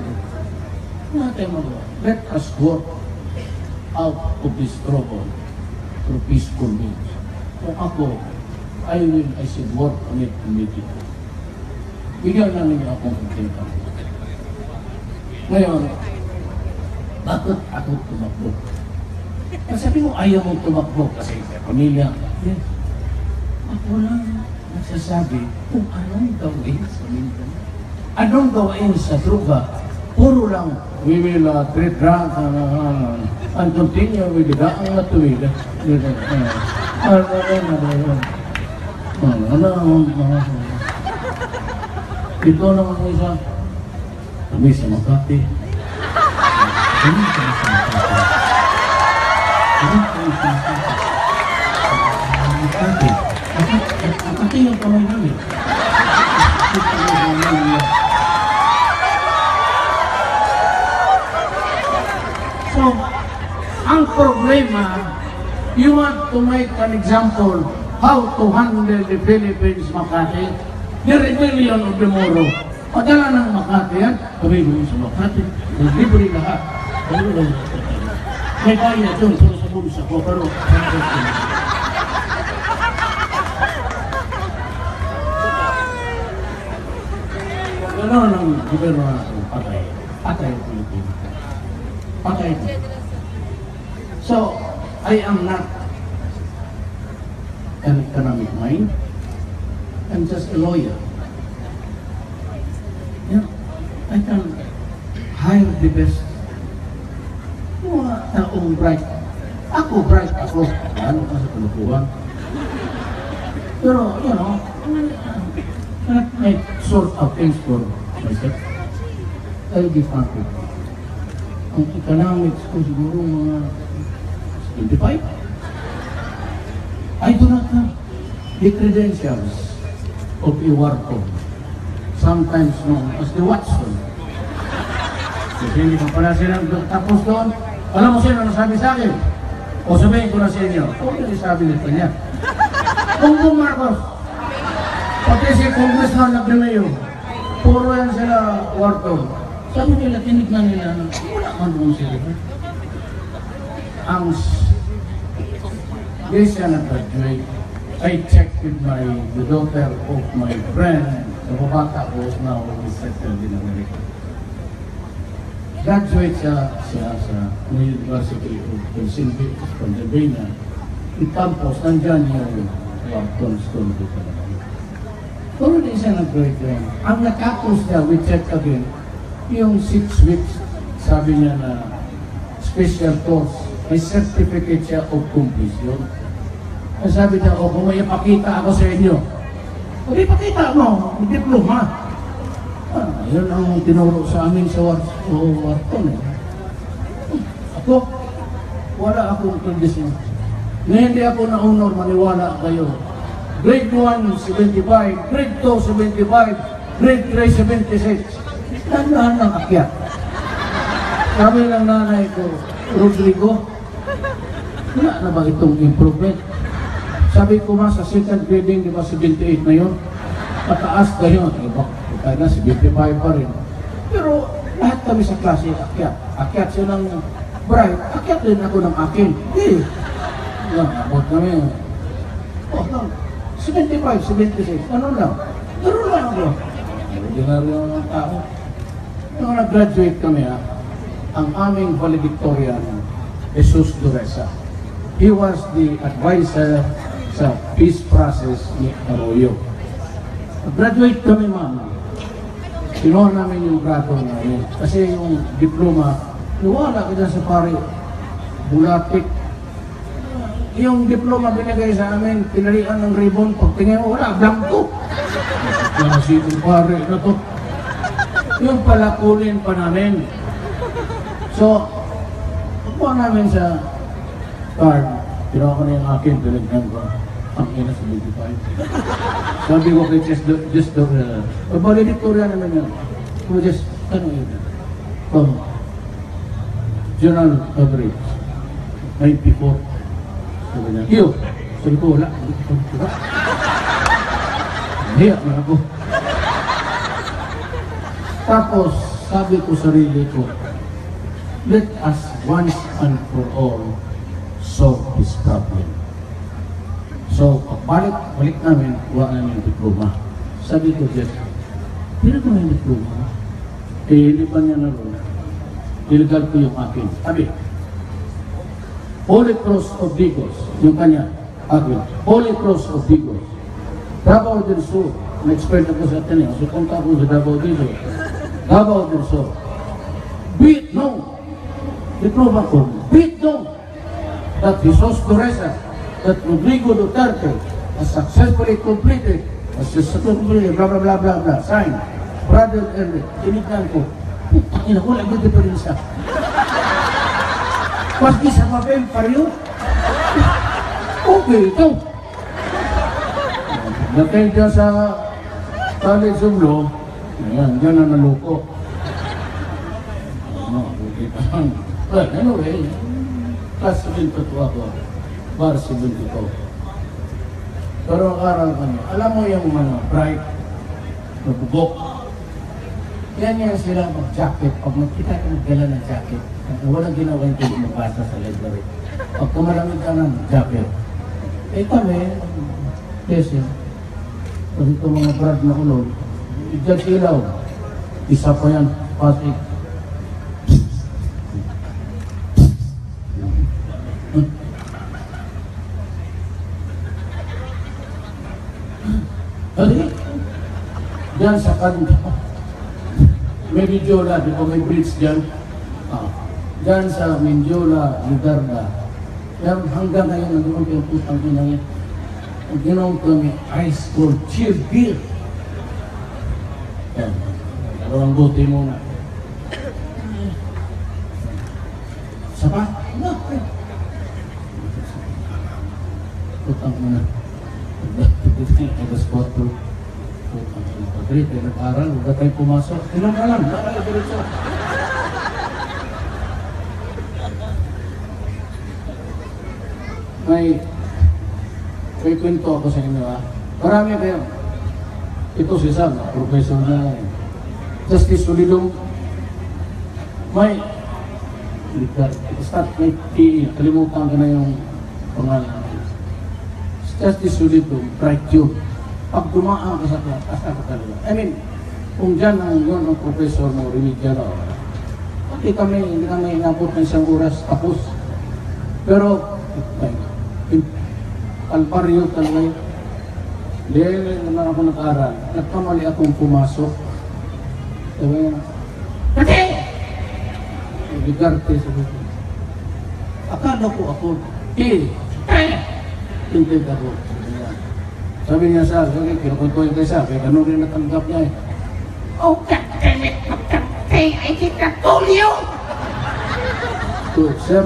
Wala tayong magawa. Let us work out of this trouble through peaceful means. Kung ako, I should work on it immediately. Bigyan na ninyo akong kontenta. Ngayon, bakit ako tumakbo? Sabi mo, ayaw mong tumakbo kasi pamilya. Yes. Ako lang nagsasabi kung anong gawin sa Mindanao. Anong gawin sa Truga? Puro lang, we will treat drunk and continue with the daang matuwid. Ito naman isa, kami sa Makati. Kami sa Makati. Makati. Makati yung kamay namin. So, ang problema, you want to make an example how to handle the Philippines, Makati, the rebellion of the Moro. Padala ng Makati yan, kami doon sa Makati, libre lahat. May kaya doon sa bulsa ko, pero gano'n ang gobyerno natin, patay. Patay ang Pilipinas. Patay. So, I am not an economic mind. I'm just a lawyer. You know, I can hire the best. Mga taong bright. Ako bright ako. Ano ka sa kalukuhan? Pero, you know, I sort of things for myself. I'll be frank with you. Ang economics ko siguro mga 25. I do not have the credentials of a Wharton, sometimes known as the Watson. Kasi hindi pa pala sila tapos doon. Alam mo sino nasabi sa akin? O sabihin ko na sa inyo, o yung sabi nito niya. Bongbong Marcos, pati si Congressman Nagdemayo, puro yan sila Wharton. Sabi nila, tinignan nila, wala man doon sila. Ang yes, siya nag-graduate. I checked with the daughter of my friend, the bata who is now settled in America. Graduate siya sa University of Pennsylvania. Tapos, nandyan yung Wharton School dito. Pero din siya nag-graduate. Ang nakapos niya, we check again, yung 6 weeks, sabi niya na special course, may certificate siya of completion. Sabi niya, kung may ipakita ako sa inyo, kung ipakita mo, may diploma. Yun ang tinuro sa amin sa Wharton. Ako, wala akong kondisyon. Na hindi ako na-honor, maniwala kayo. Grade 1, 75, grade 2, 75, grade 3, 76. Tandaan ng akyat. Sabi ng nanay ko, Rodrigo, wala na ba itong improvement? Sabi ko nga sa second grading, di ba 78 na yun? Pataas na yun. Kaya na 75 pa rin. Pero lahat kami sa klase akyat. Akyat siya ng bright. Akyat din ako ng akin. Eh, abot kami. Oh, 75, 76. Ano lang? Garo lang ako. Ordinaryo ng tao. Nung nag-graduate kami, ang aming valedictorian, Jesus Dureza. He was the advisor sa peace process ni Arroyo. Graduate kami, ma'am. Kinuha namin yung grado namin. Kasi yung diploma, niwala ka dyan sa pare, bulatik. Yung diploma binigay sa amin, pinalian ng ribbon, pagtingin mo, wala, blanco. Kaya si pare na to. Yung pala kunin pa namin. So, pagkuha namin sa card, kinuha ko na yung akin, pinagnan ko. Ang ina sa 25. Sabi ko kay just valedictorian naman yan. So just, ano yun? General average. 94. Sabi niya, iyo. Sabi ko, wala. Hiyak na ako. Tapos, sabi ko sarili ko, let us once and for all solve this problem. So, balik namin, kuha namin yung diploma. Sabi ko, Jeff, hindi ko na yung diploma. Eh, hindi pa niya na ron. Illegal ko yung akin. Sabi, Holy Cross of Digos, yung kanya, akin. Holy Cross of Digos. Davao del Sur, na-expert ako sa Ateneo, so punta ko sa Davao del Sur. Davao del Sur. Beat no! Diploma ko, beat no! That Jesus Dureza, that Rodrigo Duterte has successfully completed, blah, blah, blah, blah, blah, sign, brother Erwin, tinignan ko, putang ina ko, lagi dito rin siya. Pasti sa mabel, pariyo. Okay, ito. Natin dyan sa College of Law, ayan, dyan na naluko. Well, anyway, class 72 ako. Bar 72. Pero ang aral kami, alam mo yung bright, nabubok. Yan sila mag-jacket. Pag magkita ka magdala ng jacket, walang ginawa yung tuloy mabasa sa library. Pag kumalamig ka ng jacket, eh kami, kasi, pag ito mga brad na ulol, i-judge ilaw, isa pa yan, pasig. Dali, dyan sa kanto, may Mindiola, di ba may bridge dyan? Dyan sa Mindiola, Ligarda, yan hanggang ngayon, nag-uong yung putang ina yan. Ang ginawa kami, ice cold, chill beer. Yan, dalawang buti muna. Isa pa? No, pre. Putang ina. Alas 4. Putang ina. Padre, tayo nag-aral. Huwag tayo pumasok. Ilang ka lang. Nakala diretso. May kwento ako sa inyo, ha. Marami kayo. Ito si Sam, professor na Justice Solidum. May start may PE, kalimutan ko na yung pangalan. Justice Solidum, right yun. Pag dumaan ka sa class, ka talaga. I mean, kung dyan ang yun ang professor mo, remedial ako. Hindi kami inabot ng isang oras, tapos. Pero, alparyo talaga yun. Dahil naman ako nag-aral, nagkamali akong pumasok. Sabi nga, Pati! Nagigarte sa buto. Akala ko ako, Tintig ako. Sabi niya sa akin, kinukuntuin kayo sa akin, ganun rin natanggap niya eh. Oh, goddammit, I think I told you! So, sir,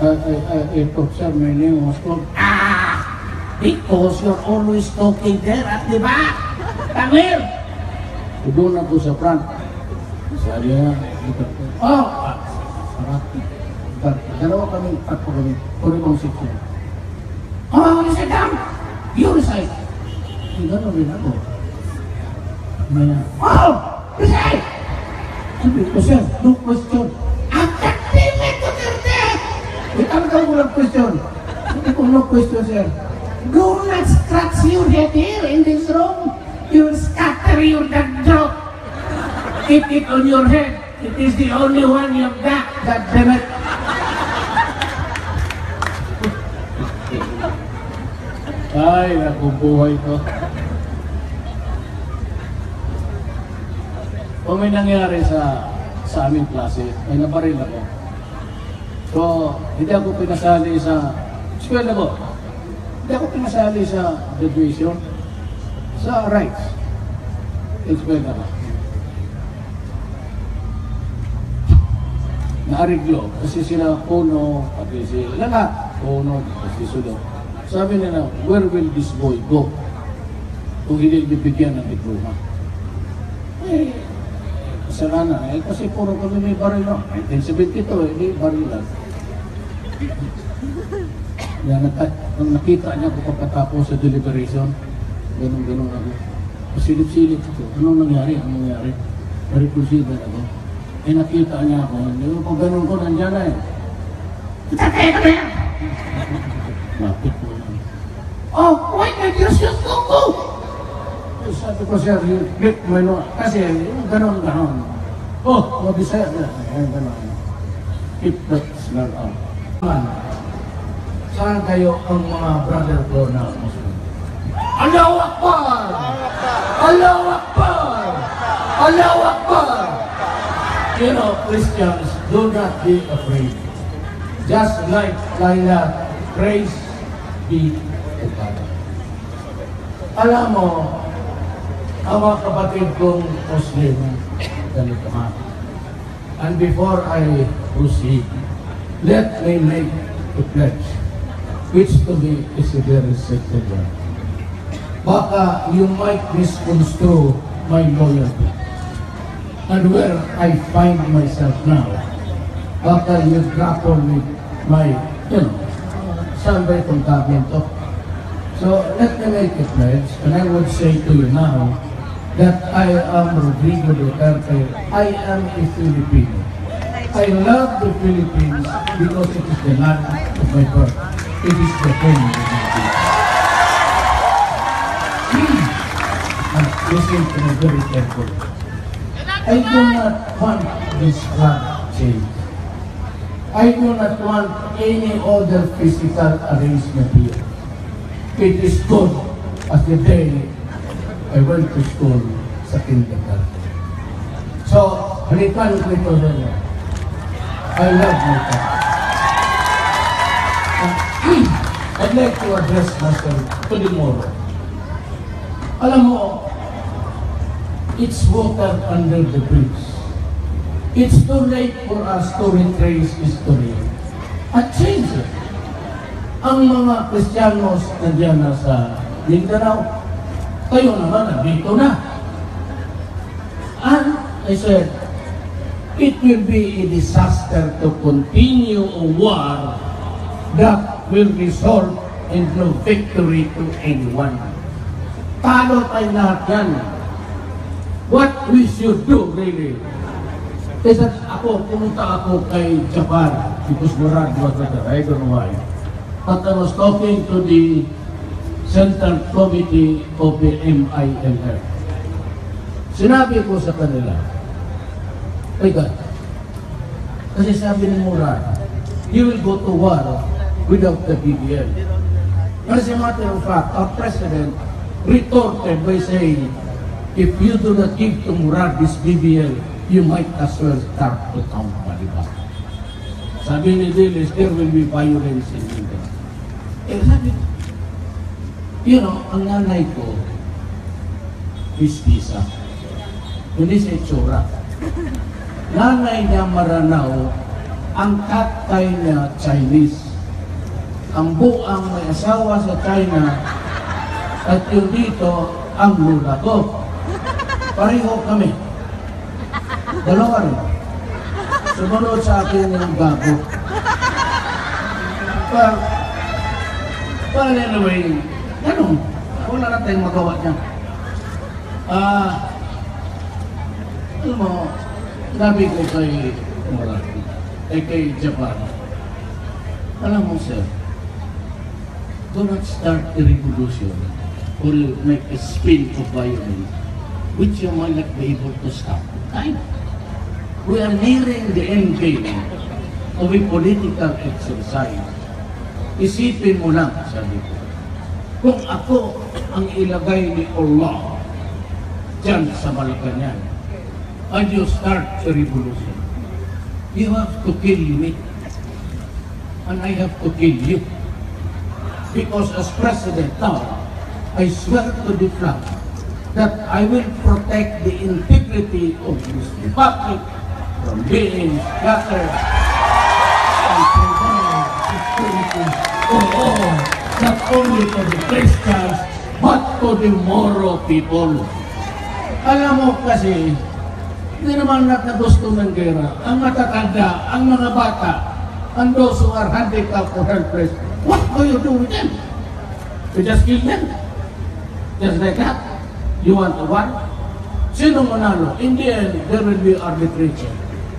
sir, my name was called. Because you're always talking there at the back. Come here! Doon ako sa front. Sabi niya, dalawa kami, tatlo kami, kuribang section. Oh, you sit down! You recite. Gano'n rin ako. Maya, Oh! Recite! sabi ko, sir, no question. I'm goddammit to your death! Talaga walang question. Sabi ko, no question, sir. Do not scratch your head here in this room. You'll scatter your joke. Keep it on your head. It is the only one you've got. Goddammit. Ay, nakubuhay ko. Kung may nangyari sa aming klase, ay nabaril ako. So, hindi ako pinasali sa eskwela ko. Hindi ako pinasali sa graduation, sa rights. Eskwela ko. Naariglo, kasi sila Puno, pati si lahat, Puno, pati Sulo. Sabi nila, where will this boy go? Kung hindi bibigyan ng diploma. Eh, kasalanan. Eh, kasi puro kami may baril lang. 1972, hindi baril lang. Yan, nung nakita niya ko pagkatapos sa deliberation, ganun ako. Pasilip-silip ako. Anong nangyari? Rekursiban ako. Eh, nakita niya ako. Hindi ko kung ganun ko, nandiyan na eh. Napit ko lang. Oh, why not you shoot Kuku? Sabi ko, sir, yung click mo yun. Kasi, yung ganon. Oh, mabisaya na. Ayun, ganon. Keep that smell out. Saan kayo ang mga brother ko na Muslim? Allahu Akbar! Allahu Akbar! Allahu Akbar! You know, Christians, do not be afraid. Just like Laila, praise be to God. Alam mo, ang mga kapatid kong Muslim, ganito ha. And before I proceed, let me make a pledge, which to me is a very sacred one. Baka you might misconstrue my loyalty. And where I find myself now, baka you grapple with my, saan ba itong kamento? So, let me make a pledge, and I would say to you now, that I am Rodrigo Duterte. I am a Filipino. I love the Philippines because it is the land of my birth. It is the home of my people. And listen to me very carefully. I do not want this flag change. I do not want any other physical arrangement here. It is good as the day I went to school sa kindergarten. So, halikan ko ito rin. I love my country. I'd like to address myself to the moral. Alam mo, it's water under the bridge. It's too late for us to retrace history at change it. Ang mga Kristiyanos na dyan sa Mindanao, kayo naman nandito na. And I said, it will be a disaster to continue a war that will result in no victory to anyone. Talo tayo lahat yan. What we should do really is that pumunta ako kay Japan because Murad was there, I don't know why. But I was talking to the Central Committee of the MILF. Sinabi ko sa kanila, God, kasi sabi ni Murad, he will go to war without the BBL. As a matter of fact, our president retorted by saying, if you do not give to Murad this BBL, you might as well start to count Baliba. Sabi ni Dilis, there will be violence in India. Eh, sabi, ang nanay ko, Pisa, hindi sa itsura. Nanay niya Maranao, ang tatay niya Chinese. Ang buang may asawa sa China, at yung dito, ang lula ko. Pareho kami. Dalawa rin. Sumunod sa akin yung gago. But anyway, ganun. Wala na tayong magawa niya. Alam mo, sabi ko kay Murad, kay Japan, alam mo sir, do not start a revolution or make a spin of violence which you might not be able to stop. Right? We are nearing the end game of a political exercise. Isipin mo lang, sabi ko, kung ako ang ilagay ni Allah dyan sa Malacanang, and you start a revolution, you have to kill me, and I have to kill you. Because as president now, I swear to the flag that I will protect the integrity of this republic from being scattered and provide security for all, not only for the Christians, but for the Moro people. Alam mo kasi, hindi naman natin gusto ng gera. Ang matatanda, ang mga bata, and those who are handicapped or helpless, what do you do with them? You just kill them? Just like that? You want a war? Sino manalo? In the end, there will be arbitration.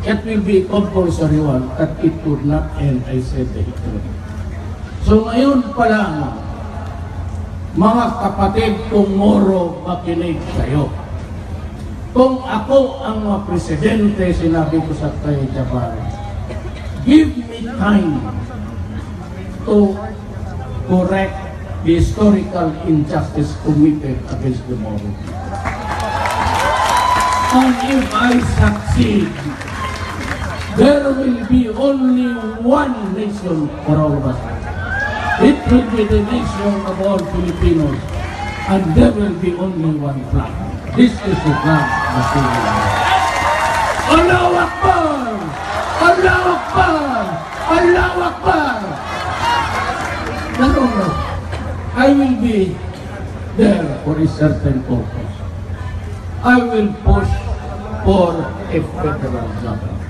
It will be compulsory one, that it would not end, I said the truth. So ngayon pa lang, mga kapatid kong Moro, makinig kayo. Kung ako ang mga presidente, sinabi ko sa kay Japan, give me time to correct the historical injustice committed against the Moro. And if I succeed, there will be only one nation for all of us. It will be the nation of all Filipinos, and there will be only one flag. This is the flag of the Allahu Akbar! Allahu Akbar! Allahu Akbar! No. I will be there for a certain purpose. I will push for a federal government.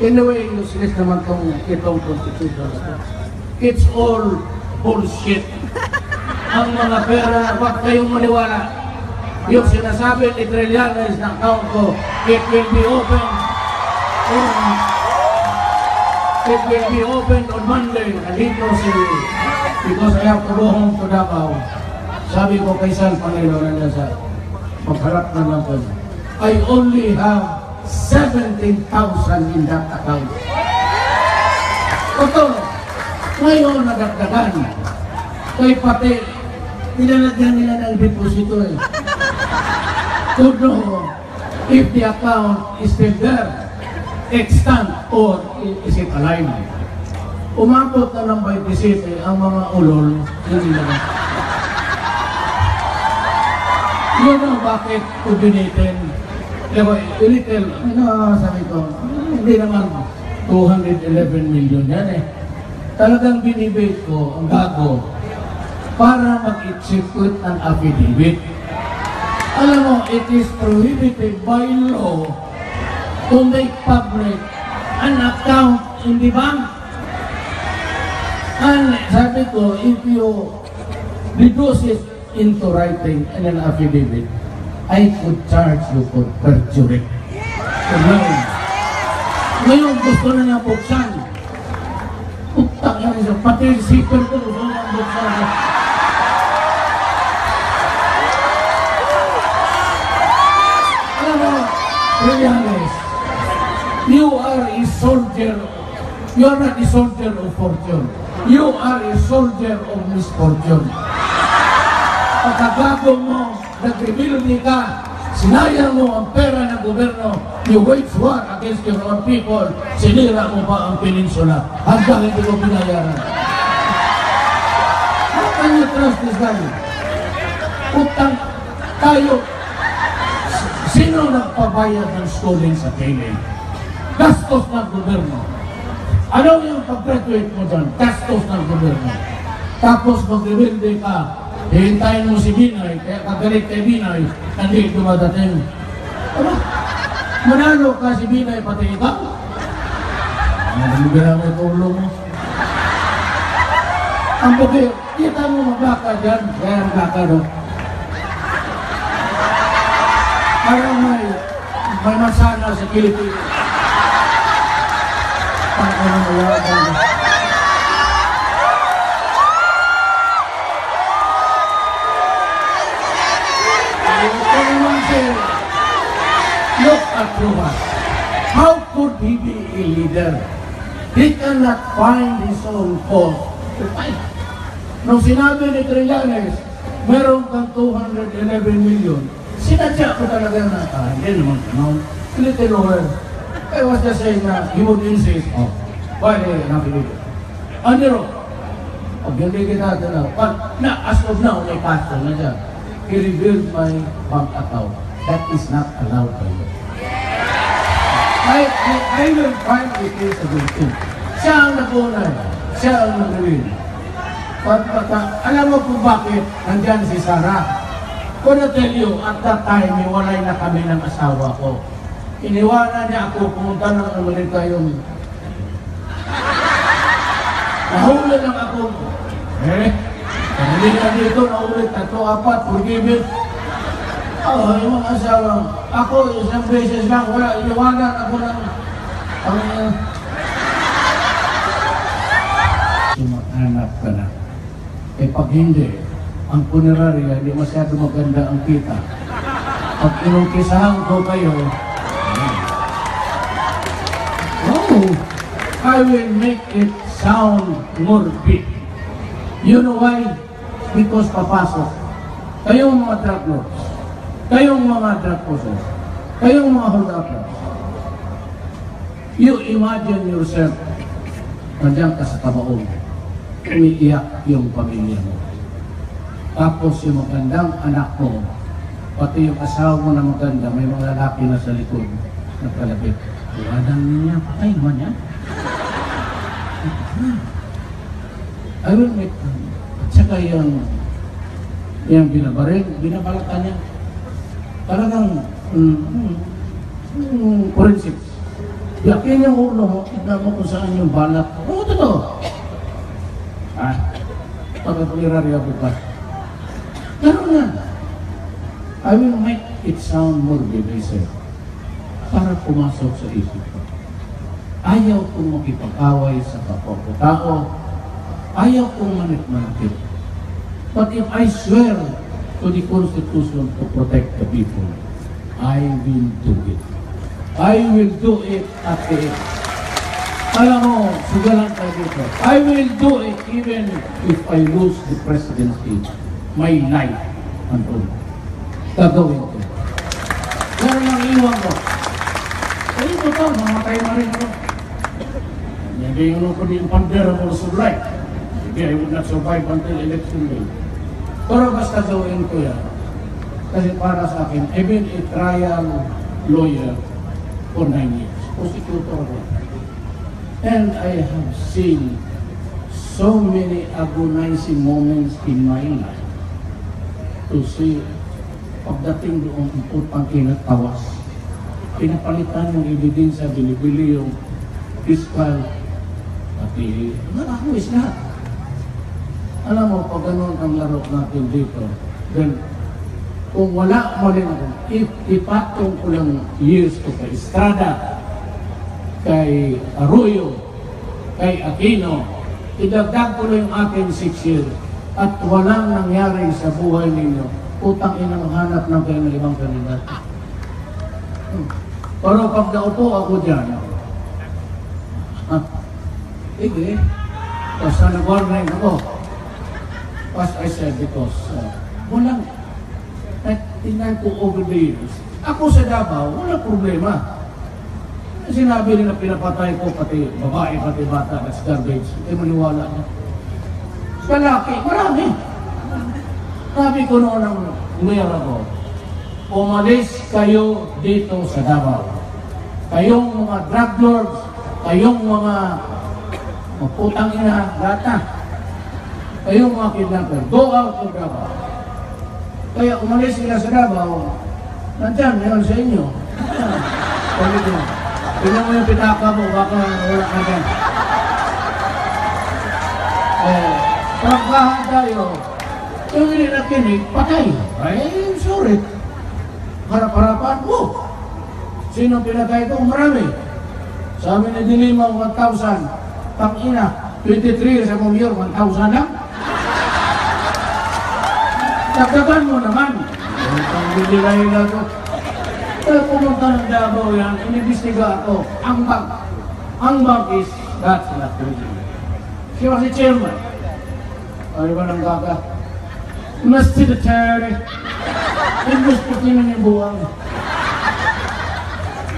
In a way, useless naman itong constitution. It's all bullshit. Ang mga pera, wag kayong maniwala. Yung sinasabi ni Trillanes na account ko, it will be open. It will be open on Monday. Nandito because I have to go home to Davao. Sabi ko kay San Panginoon na sa magharap na lang ko. I only have 17,000 in that account. Ito, ngayon nadagdagan. Kaya pati, nilalagyan nila ng deposito eh. To know if the account is still there, extant, or is it alive. Umabot na ng 27 ang mga ulol, hindi naman. Yun ang bakit kubinitin little, sabi ko, hindi naman 211 million yan eh. Talagang binibase ko ang gago para mag-execute ng affidavit. Alam mo, it is prohibited by law to make public an account in the bank. And sabi ko, if you reduce it into writing in an affidavit, I could charge you for perjury. So, ngayon, gusto na niya buksan. Utak yan siya. Pati yung zipper ko, gusto na niya buksan. Alam mo, Trillanes, you are a soldier. You are not a soldier of fortune. You are a soldier of misfortune. Pagkagago mo, nag-rebelde ka, sinayang mo ang pera ng gobyerno, you wage war against your own people, sinira mo pa ang peninsula hanggang hindi mo binayaran. How can you trust this guy? Utang tayo. Sino nagpabayad ng schooling sa Kenya? Gastos ng gobyerno. Ano yung pag-graduate mo dyan? Gastos ng gobyerno. Tapos mag-rebelde ka, hihintayin mo si Binay, kaya kagalit kay Binay, hindi dumadating. Ano? Manalo ka si Binay, pati ikaw? Nagigala mo yung ulo mo. Ang bugi, kita mo magbaka dyan, kaya ang baka doon. Parang may masana sa kilipili. Parang ano mayagan. Look at Ruas. How could he be a leader? He cannot find his own cause to fight. Nung sinabi ni Trillanes, meron kang 211 million, sinadya ko talaga na, hindi naman ganun. Little over. I was just saying na he would insist, why nabili ko? Ano? Pag hindi kita na, as of now, may pastor na siya. He revealed my bank account. That is not allowed by law. I will find it is a good thing. Siya ang nakunay. Siya ang nag-reveal. Alam mo kung bakit nandyan si Sarah? Gonna tell you, at that time, iwalay na kami ng asawa ko. Iniwanan niya ako, pumunta ng Amerika yung... Nahuli lang ako. Hindi na dito, nahuli, 3, 4, forgive it. Yung mga asawa, ako isang beses lang, wala, iniwanan ako ng... Sumahanap ka na. Pag hindi, ang punerarya, hindi masyado maganda ang kita. Pag inungkisahan ko kayo, I will make it sound morbid. You know why? Because papasok. Kayong mga drug lords, kayong mga drug pushers, kayong mga hold-uppers, you imagine yourself, nandiyan ka sa tabaon, umiiyak yung pamilya mo. Tapos yung magandang anak mo, pati yung asawa mo na maganda, may mga lalaki na sa likod, nagkalapit. Iwanan niya, patay naman yan. I will make, at saka yung binabaril, binabalatan niya. Talagang, forensics. Yakin yung ulo mo, tignan mo kung saan yung balat. Oo, totoo. Pagkapulirarya ko pa. Ganun nga. I will make it sound morbid, I said, para pumasok sa isip ko. Ayaw kong makipag-away sa kapwa ko tao. Ayaw kong manit-manakit. But if I swear to the Constitution to protect the people, I will do it. I will do it at the end. Alam mo, sugalan tayo dito. I will do it even if I lose the presidency. My life, Anton. Gagawin ko. Pero lang iwan ko. Ay, ito to, mamatay na rin ako. Hindi yung yung pandera mo sublay. Hindi, I would not survive until election day. Pero basta gawin ko yan. Kasi para sa akin, even a trial lawyer for 9 years. Prosecutor ako. And I have seen so many agonizing moments in my life to see pagdating doon putang kinatawas. Pinapalitan yung ebidensya, binibili yung fiscal, pati nakakuis lahat. Alam mo, pag ganun ang laro natin dito, then kung wala mo rin ako, ipatong ko lang years ko kay Estrada, kay Arroyo, kay Aquino, idagdag ko lang yung aking 6 years at walang nangyari sa buhay ninyo, utang inang hanap ng kayo ng ibang kandidato. Pero pag naupo ako dyan, sige, basta nag-warning ako. As I said, because walang, tingnan ko over the years, ako sa Davao, walang problema. Sinabi nila pinapatay ko, pati babae, pati bata, that's garbage. Maniwala niya. Sa lalaki, marami. Sabi ko noon ng mayor ako, umalis kayo dito sa Davao. Kayong mga drug lords, kayong mga putang ina, gata, kayong mga kidnapper, go out of Davao. Kaya umalis sila sa Davao, nandyan, meron sa inyo. Sabi ko, tingnan mo yung pitaka mo, baka wala ka dyan. Pagkahan tayo, yung hindi nakinig, patay. Ay, sorry. Harap-harapan mo. Sino pinatay ko? Marami. Sabi ni Dilima, 1,000. Tangina, 23 sa mayor, 1,000 lang. Dagdagan mo naman. Ang bidilayin ako. Kaya pumunta ng Davao yan, inibestiga ako. Ang bank is, that's not good. She was a chairman. Ano ba ng gaga? Must the attorney. Investigating ng buwang.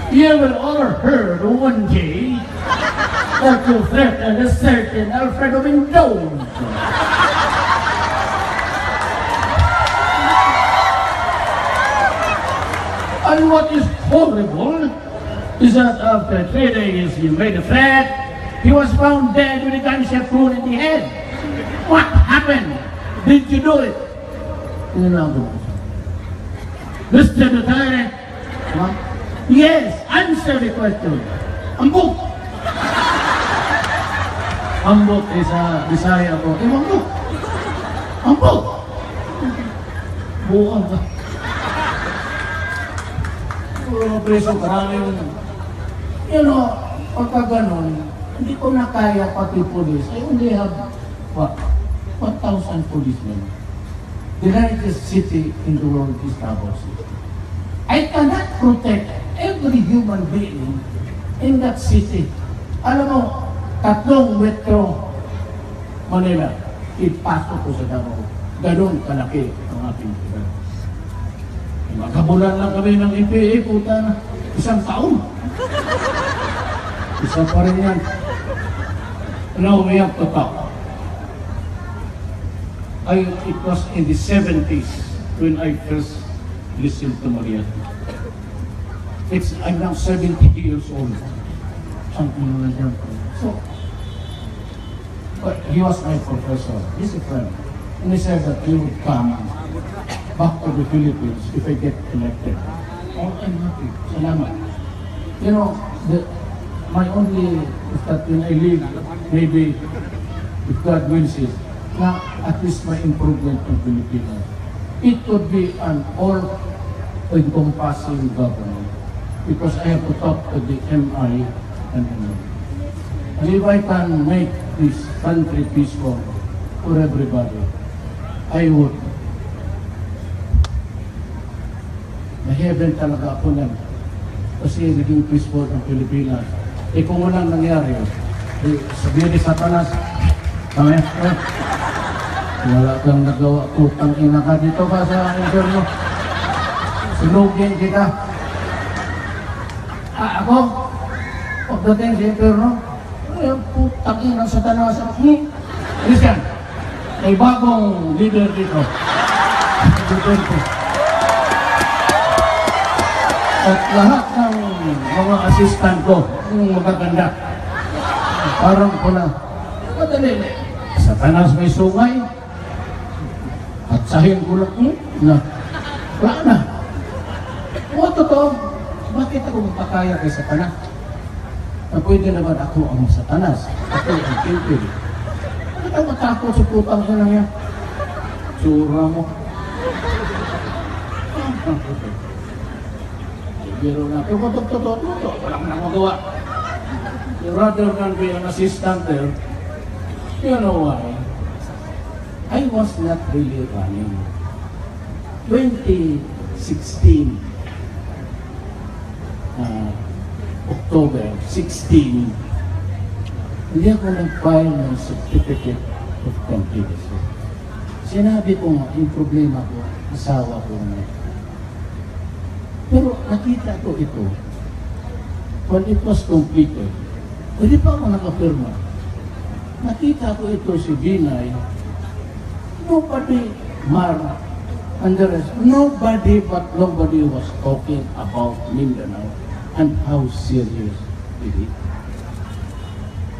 You will overheard one day that you threatened a certain Alfredo Mendoza. And what is horrible is that after 3 days you made a threat, he was found dead with a gunshot wound in the head. What happened? Did you do it? Mr. Duterte, yes, answer the question. Ambok. Ambok is a Bisaya po. Ambok. Ambok. Buwan ka. Preso maraming, you know, pagka ganon, hindi ko na kaya pati police. I only have, what, 1,000 policemen. The largest city in the world is Davao City. I cannot protect every human being in that city. Alam mo, 3 metro Manila, ipasok ko sa Davao. Ganon kalaki ang ating lugar. Makabulan lang kami ng MPA, puta na. 1 taon. Isa pa rin yan. Now we have to talk. It was in the 70s when I first listened to Maria. I'm now 70 years old. Something like that. So, but he was my professor. He's a friend. And he said that he would come back to the Philippines if I get elected. Oh, I'm happy. Salamat. You know, my only is that when I leave, maybe if God wills it, na at least my improvement in Pilipinas. It would be an all-encompassing government because I have to talk to the MI and MI. And if I can make this country peaceful for everybody, I would. Maheaven talaga ako lang. Kasi naging peaceful ang Pilipinas. Eh kung walang nangyari, sabihin ni Satanas, wala kang nagawa, utang ina ka dito ka sa interno. Sunugin kita. Ako, pagdating sa interno, putang ina sa Satanas. Listen, may bagong leader dito. At lahat ng mga assistant ko, yung magaganda, parang pula. Madali. Sa tanas may sungay, at sahin ko lang, wala na. O, totoo, bakit ako magpakaya kay Satanas? Na pwede naman ako ang Satanas. Ako ang Pilipin. Bakit ako matakot sa putang ina niya? Tsura mo. Biro na. Pero kung totoo, walang nang magawa. Rather than be an assistant there, you know why? I was not really running. 2016, October 16, hindi ako nag-file ng certificate of candidacy. Sinabi ko nga, yung problema ko, asawa ko na. Pero nakita ko ito, when it was completed, hindi pa ako nakapirma. Nakita ko ito si Binay, nobody, and the rest, nobody was talking about Mindanao and how serious it is.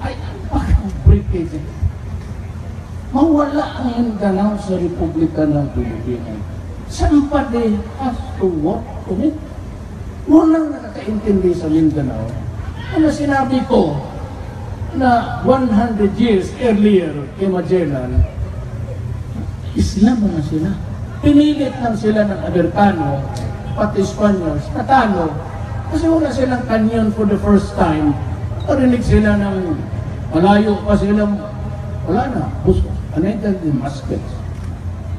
Ay, breakage. Mawala ang Mindanao sa Republika ng Pilipinas. Somebody has to work on it. Walang nakakaintindi sa Mindanao. Ano sinabi ko na 100 years earlier kay Magellan, Islam na sila. Pinilit lang sila ng Amerikano, pati Espanyol, natalo. Kasi wala silang kanyon for the first time. Narinig sila ng malayo pa silang, wala na, busko. Another the muskets.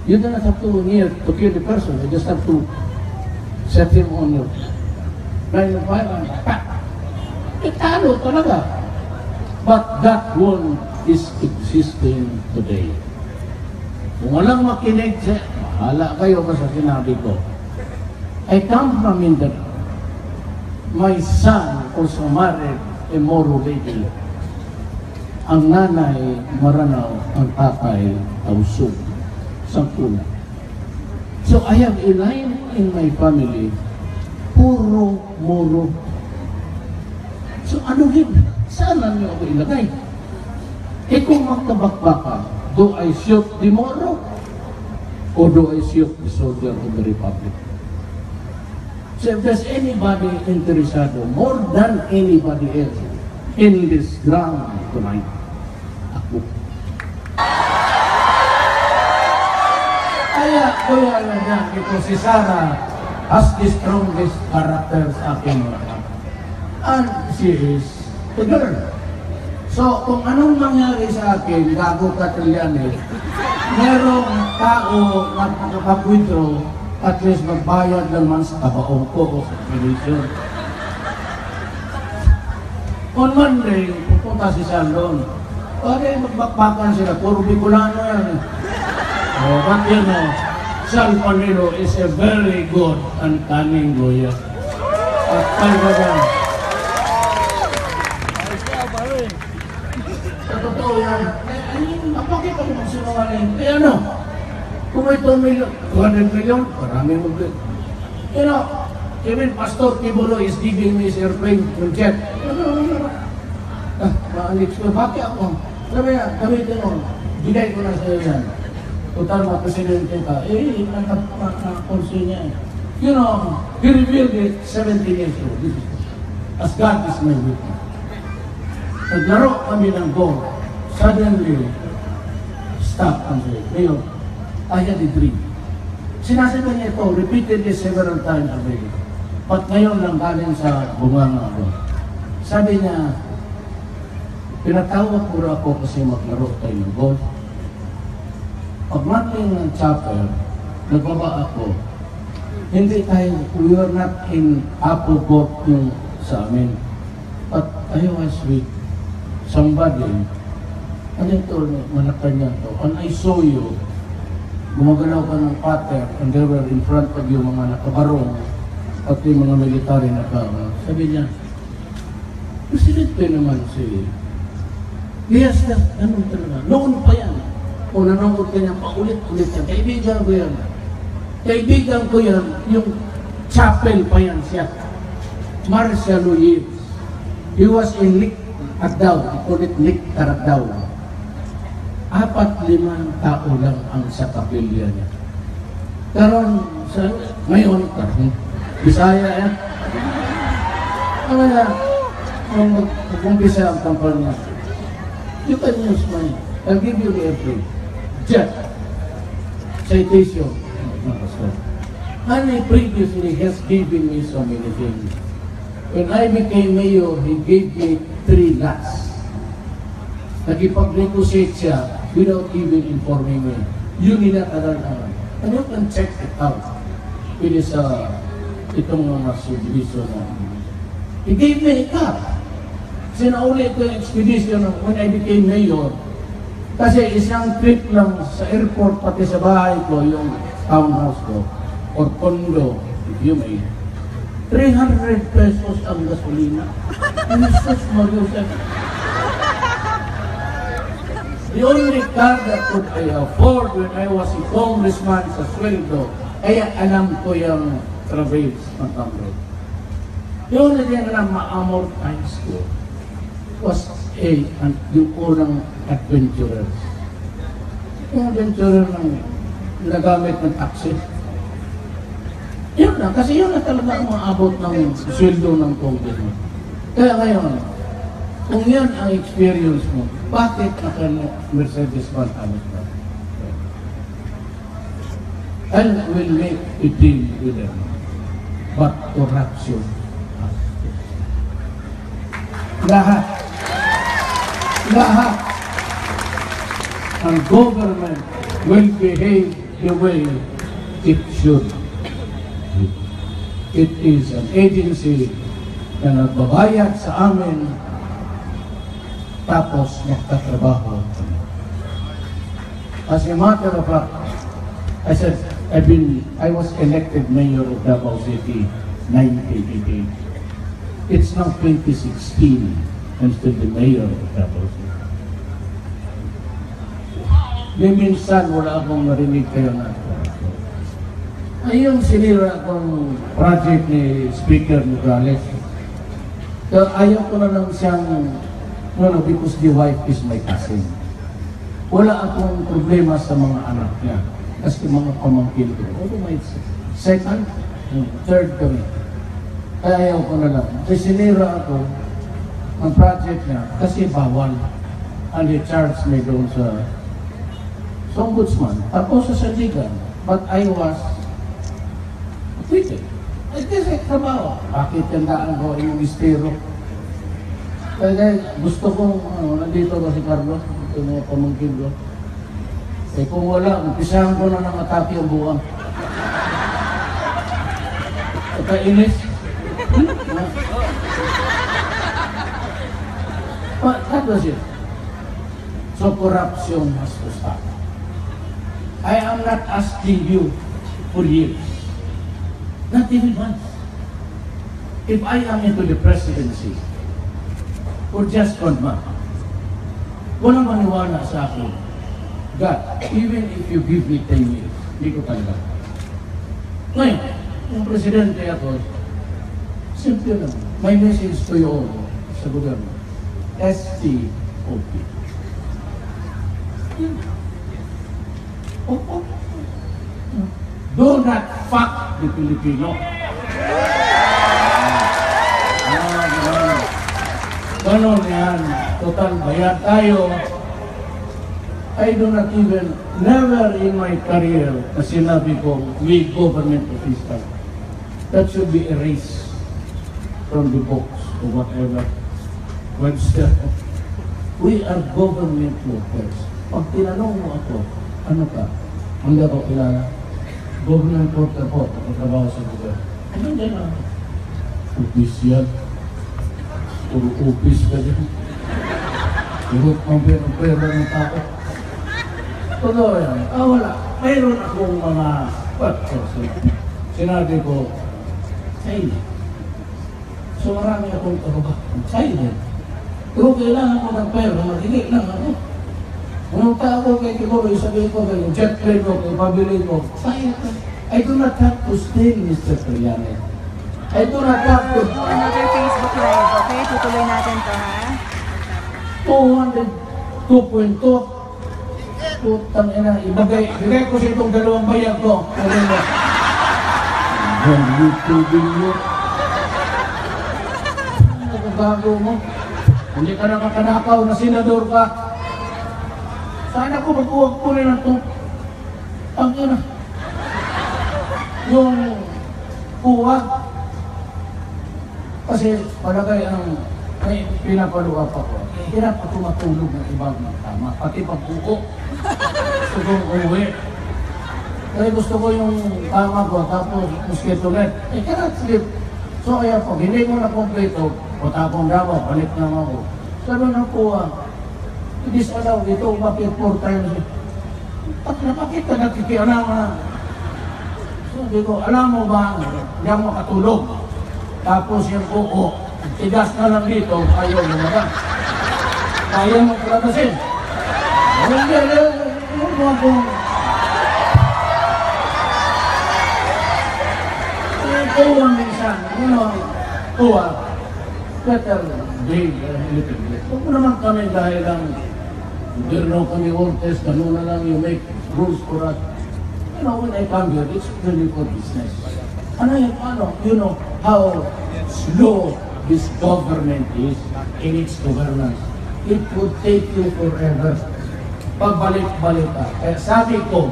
You do not have to near to kill the person. You just have to set him on your line of fire and attack. Italo talaga. But that one is existing today. Kung walang makinig, bahala kayo sa sinabi ko. I come from Mindanao. My son also married a Moro lady. Ang nanay, Maranao, ang tatay, Tausug, Sangkula. So I have a line in my family, puro Moro. So ano yun? Saan niyo ako ilagay? Eh kung magtabakbaka, do I shoot the Moro? Or do I shoot the soldier of the Republic? So if there's anybody interesado, more than anybody else, in this ground tonight, ako. Kaya na dyan, ito si Sarah has the strongest character sa aking mga. And she is the girl. So, kung anong mangyari sa akin, gago Katrillanes, merong tao na makapag-withdraw, at least magbayad naman sa kabaong ko o sa television. On Monday, pupunta si Sandon. Okay, magbakbakan sila. Puro Bicolano yan. But you know, Sal Panilo is a very good and cunning lawyer. At talaga. Sa totoo yan. Bakit ako magsinungaling? Eh ano? Kung may 2 million, 200 million, marami mo din. You know, even Pastor Kibulo is giving me his airplane from jet. Maalit ko, bakit ako? Sabi niya, gamitin mo, bigay ko na sa'yo yan. Total, presidente ka. Eh, nakakonsul niya eh. You know, he revealed it 17 years ago. This is as God is my witness. Naglaro kami ng ball. Suddenly, stop and say, Mayor, I had a dream. Sinasabi niya ito, repeatedly several times a day. But ngayon lang galing sa bunganga ako. Sabi niya, pinatawag ko ako kasi maglaro tayo ng golf. Pag natin ng chopper, nagbaba ako. Hindi tayo, we were not in Apple boat yung sa amin. But I was with somebody, ano ito, manakanya to, and I saw you, gumagalaw ka ng pattern, and they were in front of you, mga nakabarong, at yung mga military na kama. Sabi niya, Presidente naman si yes, ano talaga, noon pa yan. O nanonood ka niya, paulit-ulit yan. Kaibigan ko yan. Kaibigan ko yan, yung chapel pa yan siya. Marcelo Yves. He was in Lik Agdaw, he called it Lik Taragdaw. 4-5 tao lang ang sa kapilya niya. Karon sa ngayon, Bisaya yan. Ano na, kung mag-umpisa ang kampanya, you can use money. I'll give you the every. Just citation. And he previously has given me so many things. When I became mayor, he gave me 3 lots. Nagipag-negotiate siya without even informing me. Unilateral naman. And you can check it out. It is itong mga subdivision na. He gave me a car. Sinauli ko yung expedition when I became mayor. Kasi isang trip lang sa airport pati sa bahay ko, yung townhouse ko, or condo, if you may, 300 pesos ang gasolina. And it's such Mario. The only car that could I afford when I was a congressman sa sweldo, kaya alam ko yung Traverse ng Congress. The only thing na ma-amortize ko was yung unang adventurers. Yung adventurer ng nagamit ng taxi. Yun na, kasi yun na talaga ang maabot ng sweldo ng congressman. Kaya ngayon, kung yan ang experience mo, bakit naka-Mercedes-Benz ka? I will make a deal with them. But corruption. Lahat ang government will behave the way it should. It is an agency na nagbabayad sa amin tapos magtatrabaho. As a matter of fact, I said, I was elected mayor of Davao City 1988. It's now 2016. I'm still the mayor of Davao City. May minsan wala akong narinig kayo na. Ayun sinira akong project ni Speaker Nogales. So, ayaw ko na lang siyang, because the wife is my cousin. Wala akong problema sa mga anak niya. Kasi mga pamangkin ko. Although my second, third kami. Kaya ayaw ko na lang. Kasi sinira ako ang project niya kasi bawal. And he charged me doon sa ombudsman. Tapos sa sandigan. But I was acquitted. Kasi trabaho. Bakit tandaan ko yung mistero? Kaya gusto kong, nandito ba si Carlos? Ito mga pamangkin ko. Eh kung wala, umpisahan ko na ng atake ang buwang. Kainis. That was it. So corruption has to stop. I am not asking you for years. Not even once. If I am into the presidency for just 1 month, walang maniwala sa akin. God, even if you give me 10 years, hindi ko talaga. Ngayon, yung presidente ako, simple lang. My message to you all sa gobyerno, STOP. Do not fuck the Filipino. Ganon yan. Total bayad tayo. I do not even, never in my career, na sinabi ko, we government official. That should be erased from the books or whatever. We are government workers. Pag tinanong mo ako, ano ka? Hindi ako kilala. Government worker po, pagkatrabaho sa gobyerno. Ano dyan ako? Official. Puro office ka dyan. Hirot ang pera ng tao. Totoo yan. Wala. Mayroon akong mga sinabi ko, silent. So marami akong trabaho. Silent. Pero kailangan ko ng pera, matigil lang ako. Pumunta ako kay Kiboroy, sabihin ko kayo, jet plane ko, kay pabili ko, silent. I do not have to stay, Mr. Trillanes. I do not have to. Another Facebook Live, okay? Tutuloy natin to, ha? 202.2. Putang ina, ibigay ko sa itong dalawang bayag ko. Kunin mo. Yan, YouTube nyo. Nagagago mo. Hindi ka nakakanakaw na senador ka. Sana ko magkuwag ko rin ang ito. Ang ina. Yung kuwag. Kasi palagay ang may pinapaluwa pa ko. Hirap ako matulog ng ibang tama. Pati pagbuko. Gusto kong uwi. Kaya gusto ko yung tama ko, tapos mosquito net. Cannot sleep. So kaya po, hindi mo na kompleto, o tapong dawa, balik na ako. Sabi na po, disallow ito, bakit 4 times? Bakit ka nakikialam na? So sabi ko, alam mo ba, hindi ako makatulog. Tapos yung buko, tigas na lang dito, ayaw lumagan. Kaya mo kalatasin. Hindi, mo akong kuha minsan, kuha, better day, huwag mo naman kami dahil lang gobyerno kami workers, ganun na lang you make rules for us. You know, when I come here, it's really for business. You know how slow this government is in its governance. It would take you forever. Pagbalik-balik ka. Kaya sabi ko,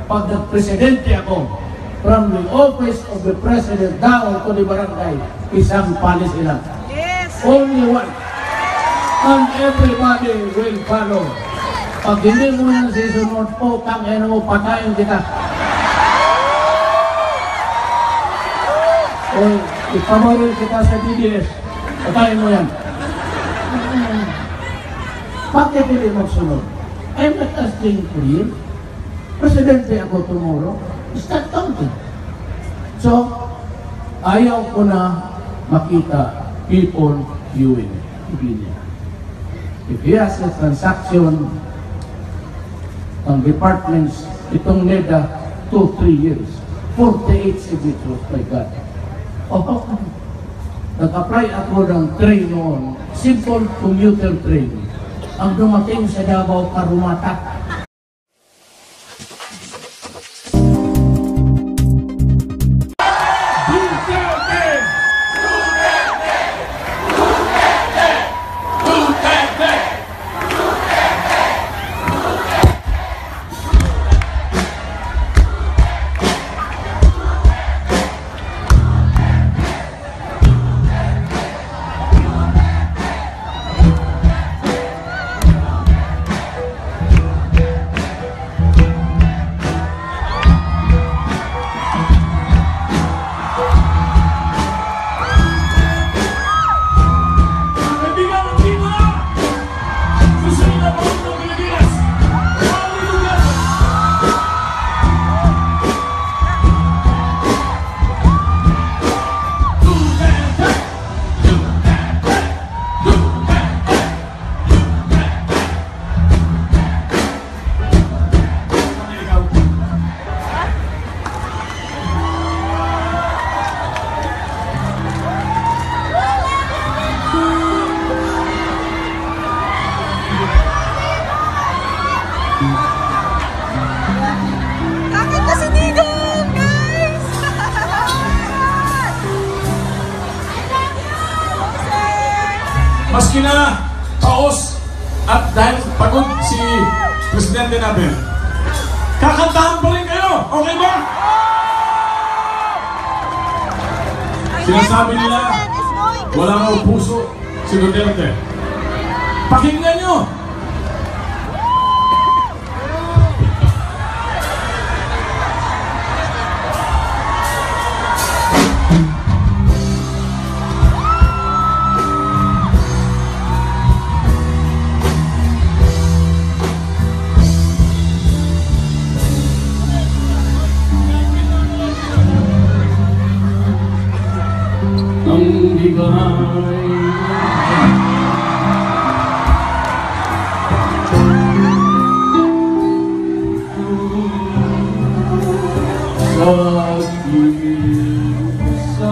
pag nag-presidente ako, from the office of the president down to the barangay, isang policy lang. Yes! Only one. And everybody will follow. Pag hindi mo yan sisunod po, tangin mo, patayin kita. O, ipamaril kita sa DDS, patayin mo yan. Bakit hindi magsunod? I'm not asking for you. Presidente ako tomorrow. Start counting. So, ayaw ko na makita people viewing. If he has a transaction ng departments, itong NEDA, 2-3 years, 48 signatures, my God. Nag-apply ako ng train noon, simple commuter train. Ang dumating sa Davao, Karumatak. Kakit na si Digong, guys! Maski na paos at dahil pagod si Presidente natin, kakantahan pa rin kayo! Okay ba? Sinasabi nila, wala raw puso si Duterte. Pakinggan nyo! Ang digay sa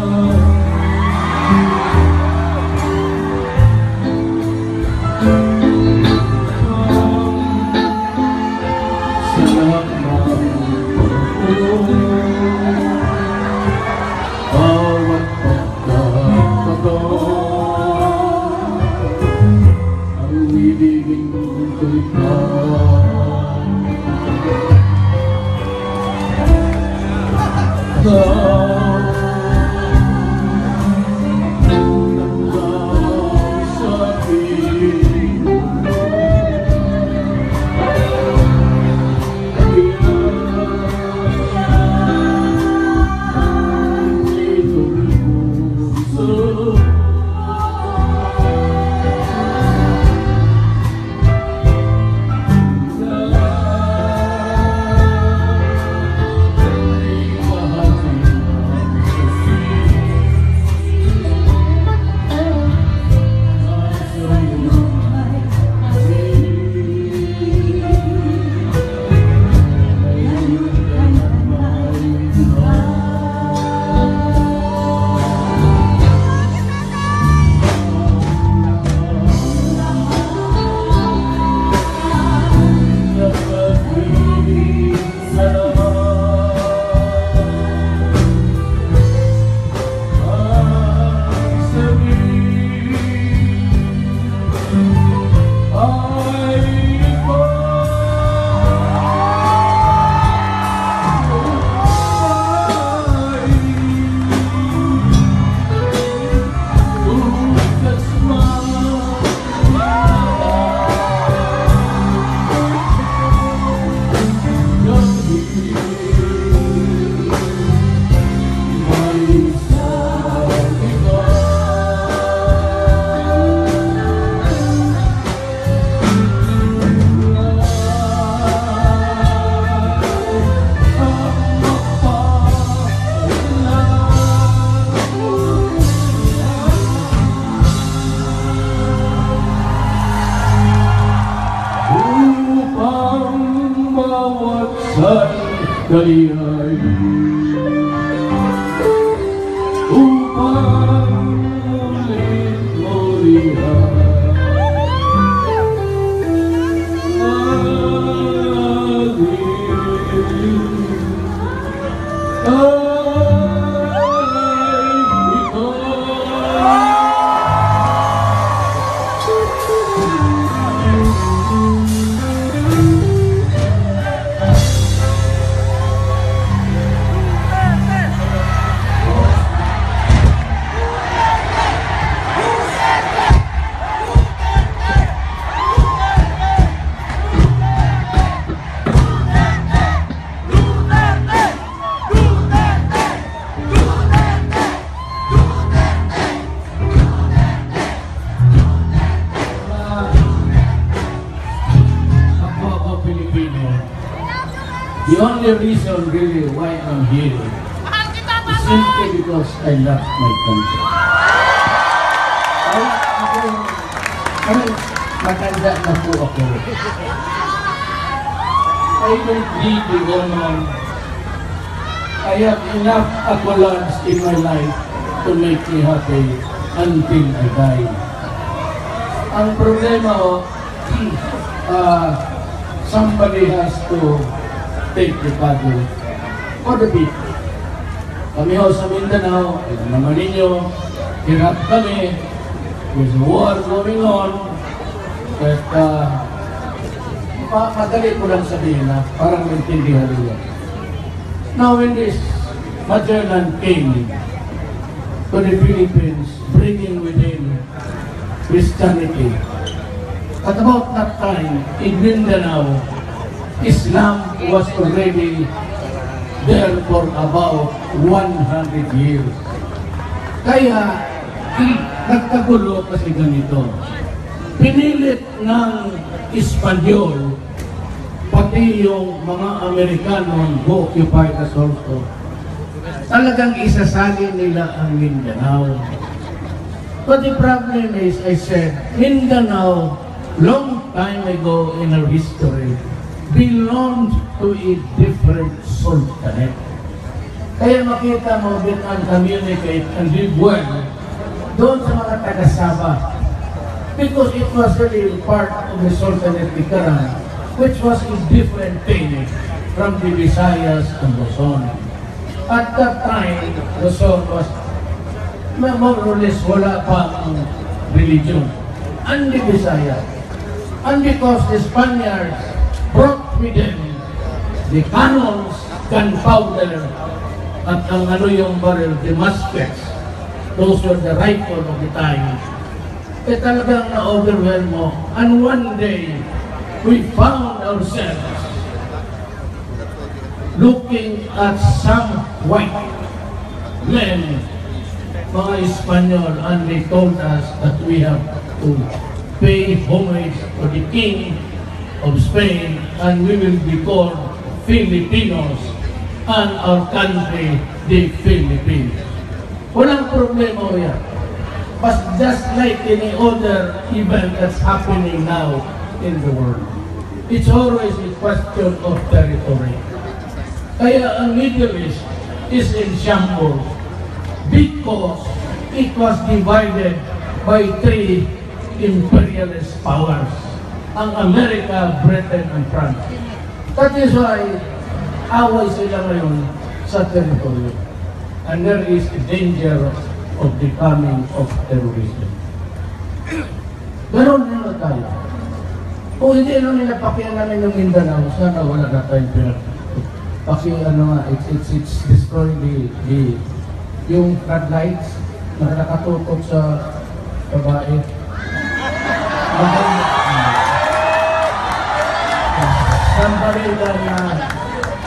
Kaliyay upang mulit murihan The only reason really why I'm here is simply because I love my country. Matanda na po ako. I don't need the honor. I have enough accolades in my life to make me happy until I die. Ang problema ko, somebody has to take the paddle for the people. Kami ho sa Mindanao, alam naman ninyo, hirap kami, there's a war going on, at madali ko lang sabihin na parang maintindihan nila. Now when this Magellan came to the Philippines, bringing with him Christianity, at about that time, in Mindanao, Islam was already there for about 100 years. Kaya, nagkagulo kasi ganito. Pinilit ng Espanyol, pati yung mga Amerikano who occupied us also, talagang isasali nila ang Mindanao. But the problem is, I said, Mindanao, long time ago in our history, belonged to a different sultanate. Kaya makita mo, they can communicate and live well doon sa mga taga-Sabah. Because it was really part of the Sultanate Ikaran, which was a different thing from the Visayas and Luzon. At that time, Luzon was more or less wala pang religion. And the Visayas. And because the Spaniards brought with them the cannons, gunpowder, at ang ano yung barrel, the muskets, those were the rifle of the time, eh talagang na-overwhelm mo. And one day, we found ourselves looking at some white men, mga Espanyol, and they told us that we have to pay homage to the King of Spain and we will be called Filipinos and our country the Philippines. Walang problema ko yan. But just like any other event that's happening now in the world, it's always a question of territory. Kaya ang Middle East is in shambles because it was divided by three imperialist powers, ang America, Britain, and France. That is why away sila ngayon sa territory. And there is a danger of the coming of terrorism. Ganon din na tayo. Kung hindi nila pakiyan namin ng Mindanao, sana wala na tayong pinag. Kasi it's destroying yung floodlights na nakatutok sa babae. Somebody na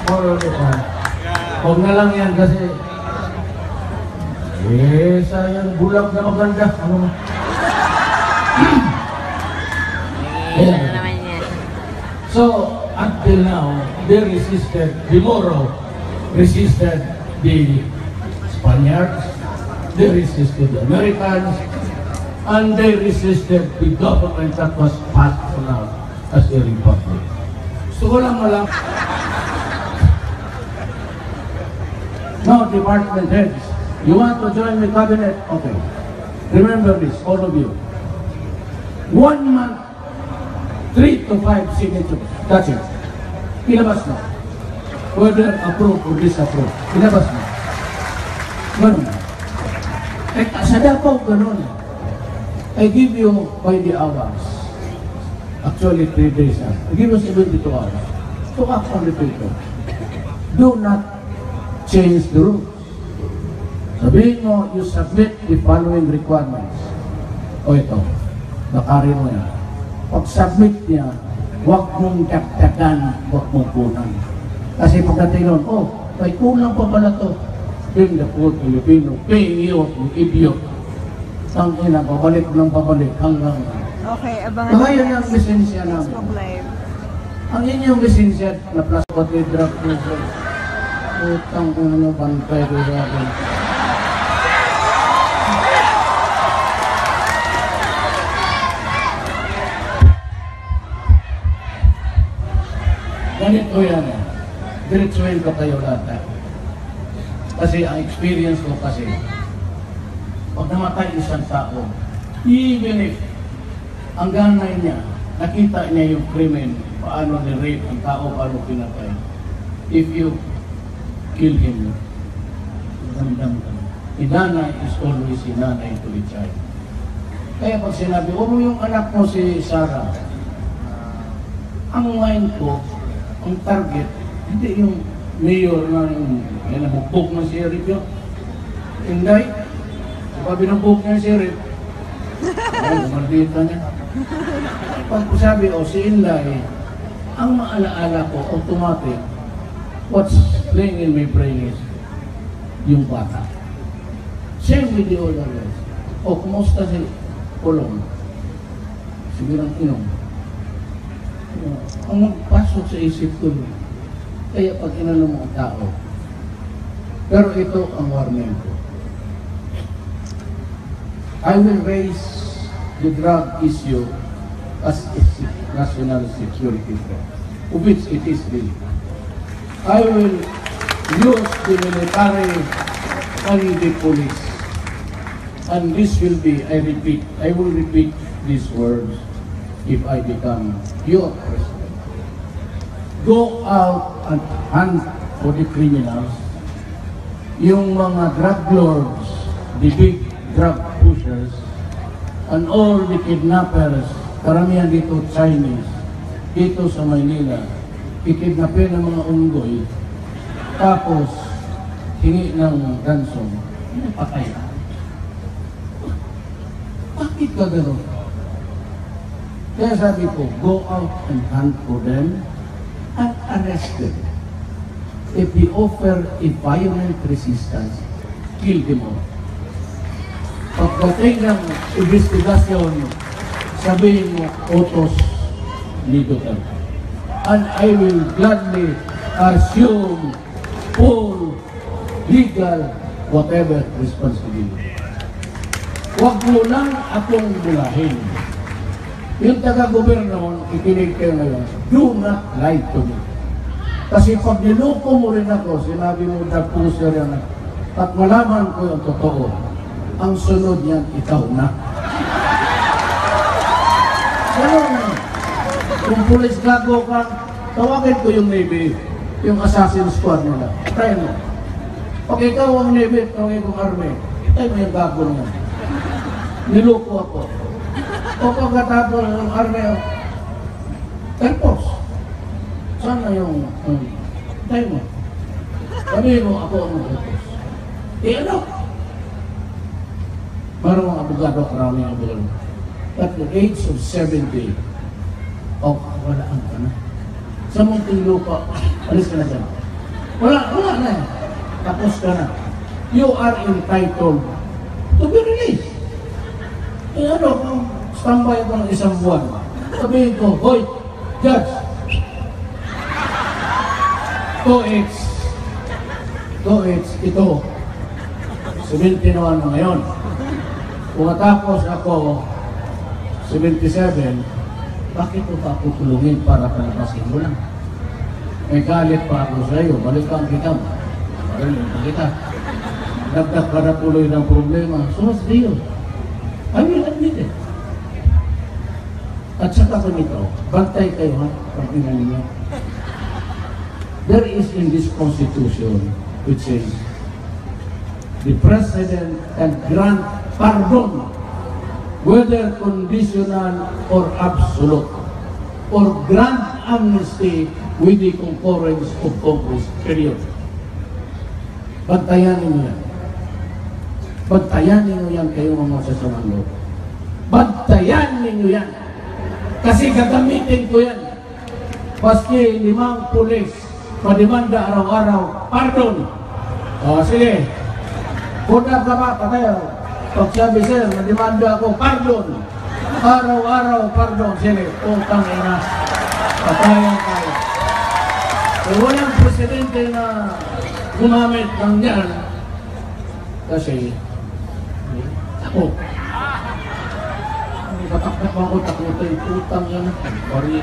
moral ito. Huwag na lang yan kasi sayang bulag na maganda. Ano? So, until now, they resisted, the Moro resisted the Spaniards, they resisted the Americans, and they resisted the government that was passed out as a republic. So, walang malang. Now, department heads, you want to join the cabinet? Okay. Remember this, all of you. 1 month, 3 to 5 signatures. That's it. Ilabas na. Whether approve or disapprove. Ilabas na. Ganun. Eh, sa Davao, ganun. I give you by the hours. Actually, 3 days na. I give you 72 hours to act on the paper. Do not change the rules. Sabihin mo, you submit the following requirements. O ito, nakari mo yan. Pag-submit niya, huwag mong dagdagan, huwag mong kunan. Kasi pagdating nun, may kulang pa pala to. Being the poor Filipino, paying you, you idiot. Ang ina, pabalik ng pabalik hanggang. Okay, abangan Kaya yung lisensya namin. Facebook Live. Ang inyong lisensya na plus pati drug user. Utang kung ano, bantay ko sa akin. Ganito yan. Diretsuhin ko kayo lahat. Kasi ang experience ko kasi, pag namatay isang tao, even if ang ganay niya, nakita niya yung krimen, paano ni-rape ang tao, paano pinatay. If you kill him, damdam ka. Inanay is always inanay to the child. Kaya pag sinabi, mo yung anak mo si Sarah, ang mind ko, ang target, hindi yung mayor na yung nabugbog ng sheriff yun. Hindi. Pag binugbog niya yung sheriff, ay, maldita niya. Pag sabi, si Inday, ang maalaala ko, automatic, what's playing in my brain is yung bata. Same with the older guys. Kumusta si Kulong? Sigurang inom. Ang magpasok sa isip ko, kaya pag inano mo ang tao. Pero ito ang warning ko. I will raise the drug issue as a national security threat, of which it is really. I will use the military and the police. And this will be, I will repeat these words if I become your president. Go out and hunt for the criminals, yung mga drug lords, the big drug pushers, and all the kidnappers, karamihan dito Chinese, dito sa Maynila, ikidnapin ng mga unggoy, tapos hingi ng ransom, patay. Bakit ka gano'n? Kaya sabi ko, go out and hunt for them and arrest them. If they offer a violent resistance, kill them all. Pagdating ng investigasyon, sabihin mo, utos ni Duterte. And I will gladly assume full legal whatever responsibility. Huwag mo lang akong bulahin. Yung taga-goberno, ikinig kayo ngayon, do not lie to me. Kasi pag niloko mo rin ako, sinabi mo nagpuser yan, at malaman ko yung totoo, ang sunod niyan, ikaw na. Gano'n na. Kung pulis gago ka, tawagin ko yung Navy, yung assassin squad nila. Try mo. Pag ikaw ang Navy, tawagin kong Army, try mo yung gago niya. Niloko ako. O pagkatapos ng Army, Air Force. Saan na yung try mo? Sabihin mo, ako ang Air Force. Ano? Parang mga abogado, karami ang abogado. At the age of 70, walaan ka na. Sa Muntinlupa, alis ka na dyan. Wala na. Tapos ka na. You are entitled to be released. Kung standby ako ng isang buwan, sabihin ko, hoy, Judge, 2H, ito, 71 na ngayon. Kung matapos ako, 77, bakit ko pa ako tulungin para palabasin mo lang? May galit pa ako sa iyo, balikan kita. Balikan kita. Dagdag ka na tuloy ng problema. So what's the deal? I will admit it. At saka ko nito, bantay kayo ha, pag niyo. There is in this Constitution, which says, the President can grant pardon, whether conditional or absolute, or grant amnesty with the concurrence of Congress, period. Bantayan ninyo yan. Bantayan ninyo yan kayo mga sasamang loob. Bantayan ninyo yan. Kasi gagamitin ko yan. Paski 5 pulis, padimanda araw-araw, pardon. O sige, punta ka ba, patayo. Pag sabi sir, madimanda ako, pardon. Araw-araw, pardon. Sige, utang ina. Patayan tayo. So, walang presidente na gumamit ng yan. Kasi, ako. Kataktak ako, takutin, utang yan. Sorry.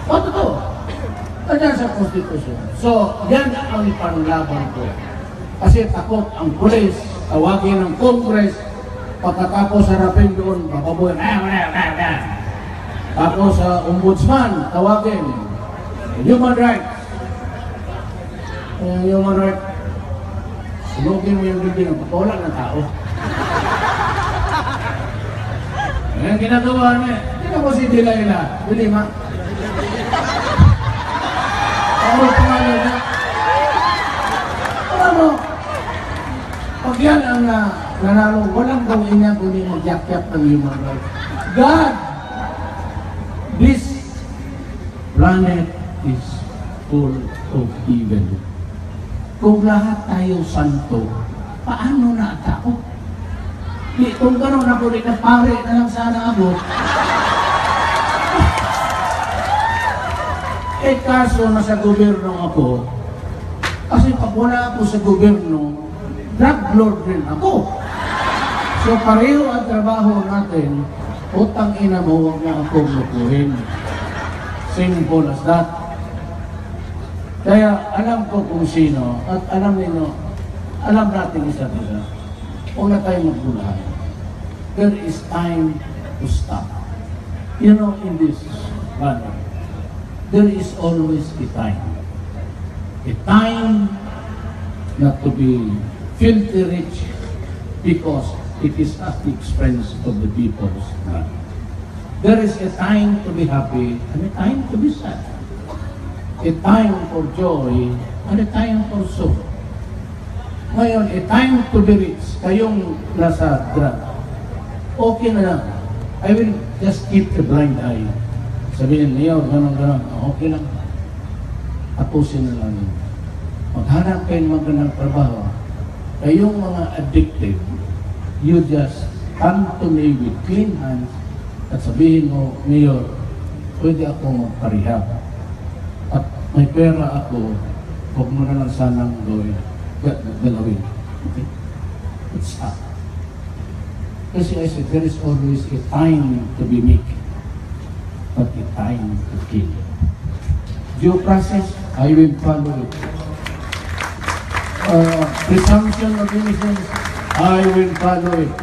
O, totoo. Nandiyan sa Constitution. So, yan ang panlaban ko. Kasi takot ang pulis, tawagin ng Congress, pagkatapos harapin doon, papabuhin, tapos sa ombudsman, tawagin, human rights. Human rights, sunugin mo yung bibig ng pagkawala ng tao. Yan ginagawa niya. Tingnan mo si Delilah, Dilima. Ano pangalan niya? Ano? Pag yan ang nanalo, walang gawin niya kundi mag-yakyap ng human rights. God, this planet is full of evil. Kung lahat tayo santo, paano na tao? Kung gano'n ako rin na pare na lang sana ako, kaso nasa gobyerno ako, kasi pag wala ako sa gobyerno, drug lord rin ako. So pareho ang trabaho natin, utang ina mo, huwag na akong lukuhin. Simple as that. Kaya alam ko kung sino, at alam natin isa't isa. Huwag na tayo magbulahan. There is time to stop. You know, in this planet, there is always a time. A time not to be filthy rich because it is at the expense of the people's blood. There is a time to be happy and a time to be sad. A time for joy and a time for sorrow. Ngayon, a time to be rich, kayong nasa drug, okay na lang. I will just keep a blind eye. Sabihin niyo, gano'n, okay lang. Tapusin na lang yun. Maghanap kayo ng magandang trabaho. Kayong mga addicted, you just come to me with clean hands at sabihin mo, Mayor, pwede ako magparehab. At may pera ako, huwag mo na lang sanang galawin. Okay? It's up. Kasi I said, there is always a time to be meek, but a time to kill. Due process, I will follow it. Presumption of innocence, I will follow it.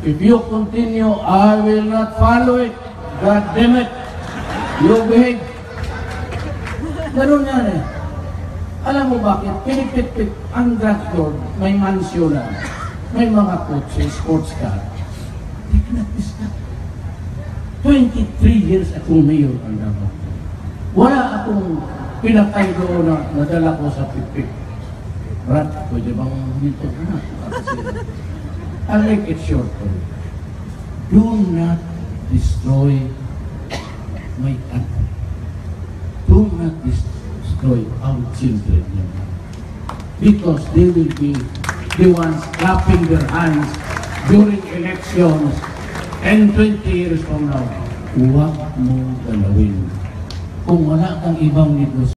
If you continue, I will not follow it. God damn it. You behave. Ganun yan eh. Alam mo bakit? Pinipit-pit ang drug lord, may mansyon na, may mga kotse, sports car. They cannot be stopped. 23 years akong mayor ang dapat. Wala akong pinatay doon na nadala ko sa pipik. Brad, pwede bang dito na? I'll make it short for you. Do not destroy my country. Do not destroy our children. Because they will be the ones clapping their hands during elections and 20 years from now. Huwag mo galawin. Kung wala kang ibang negosyo,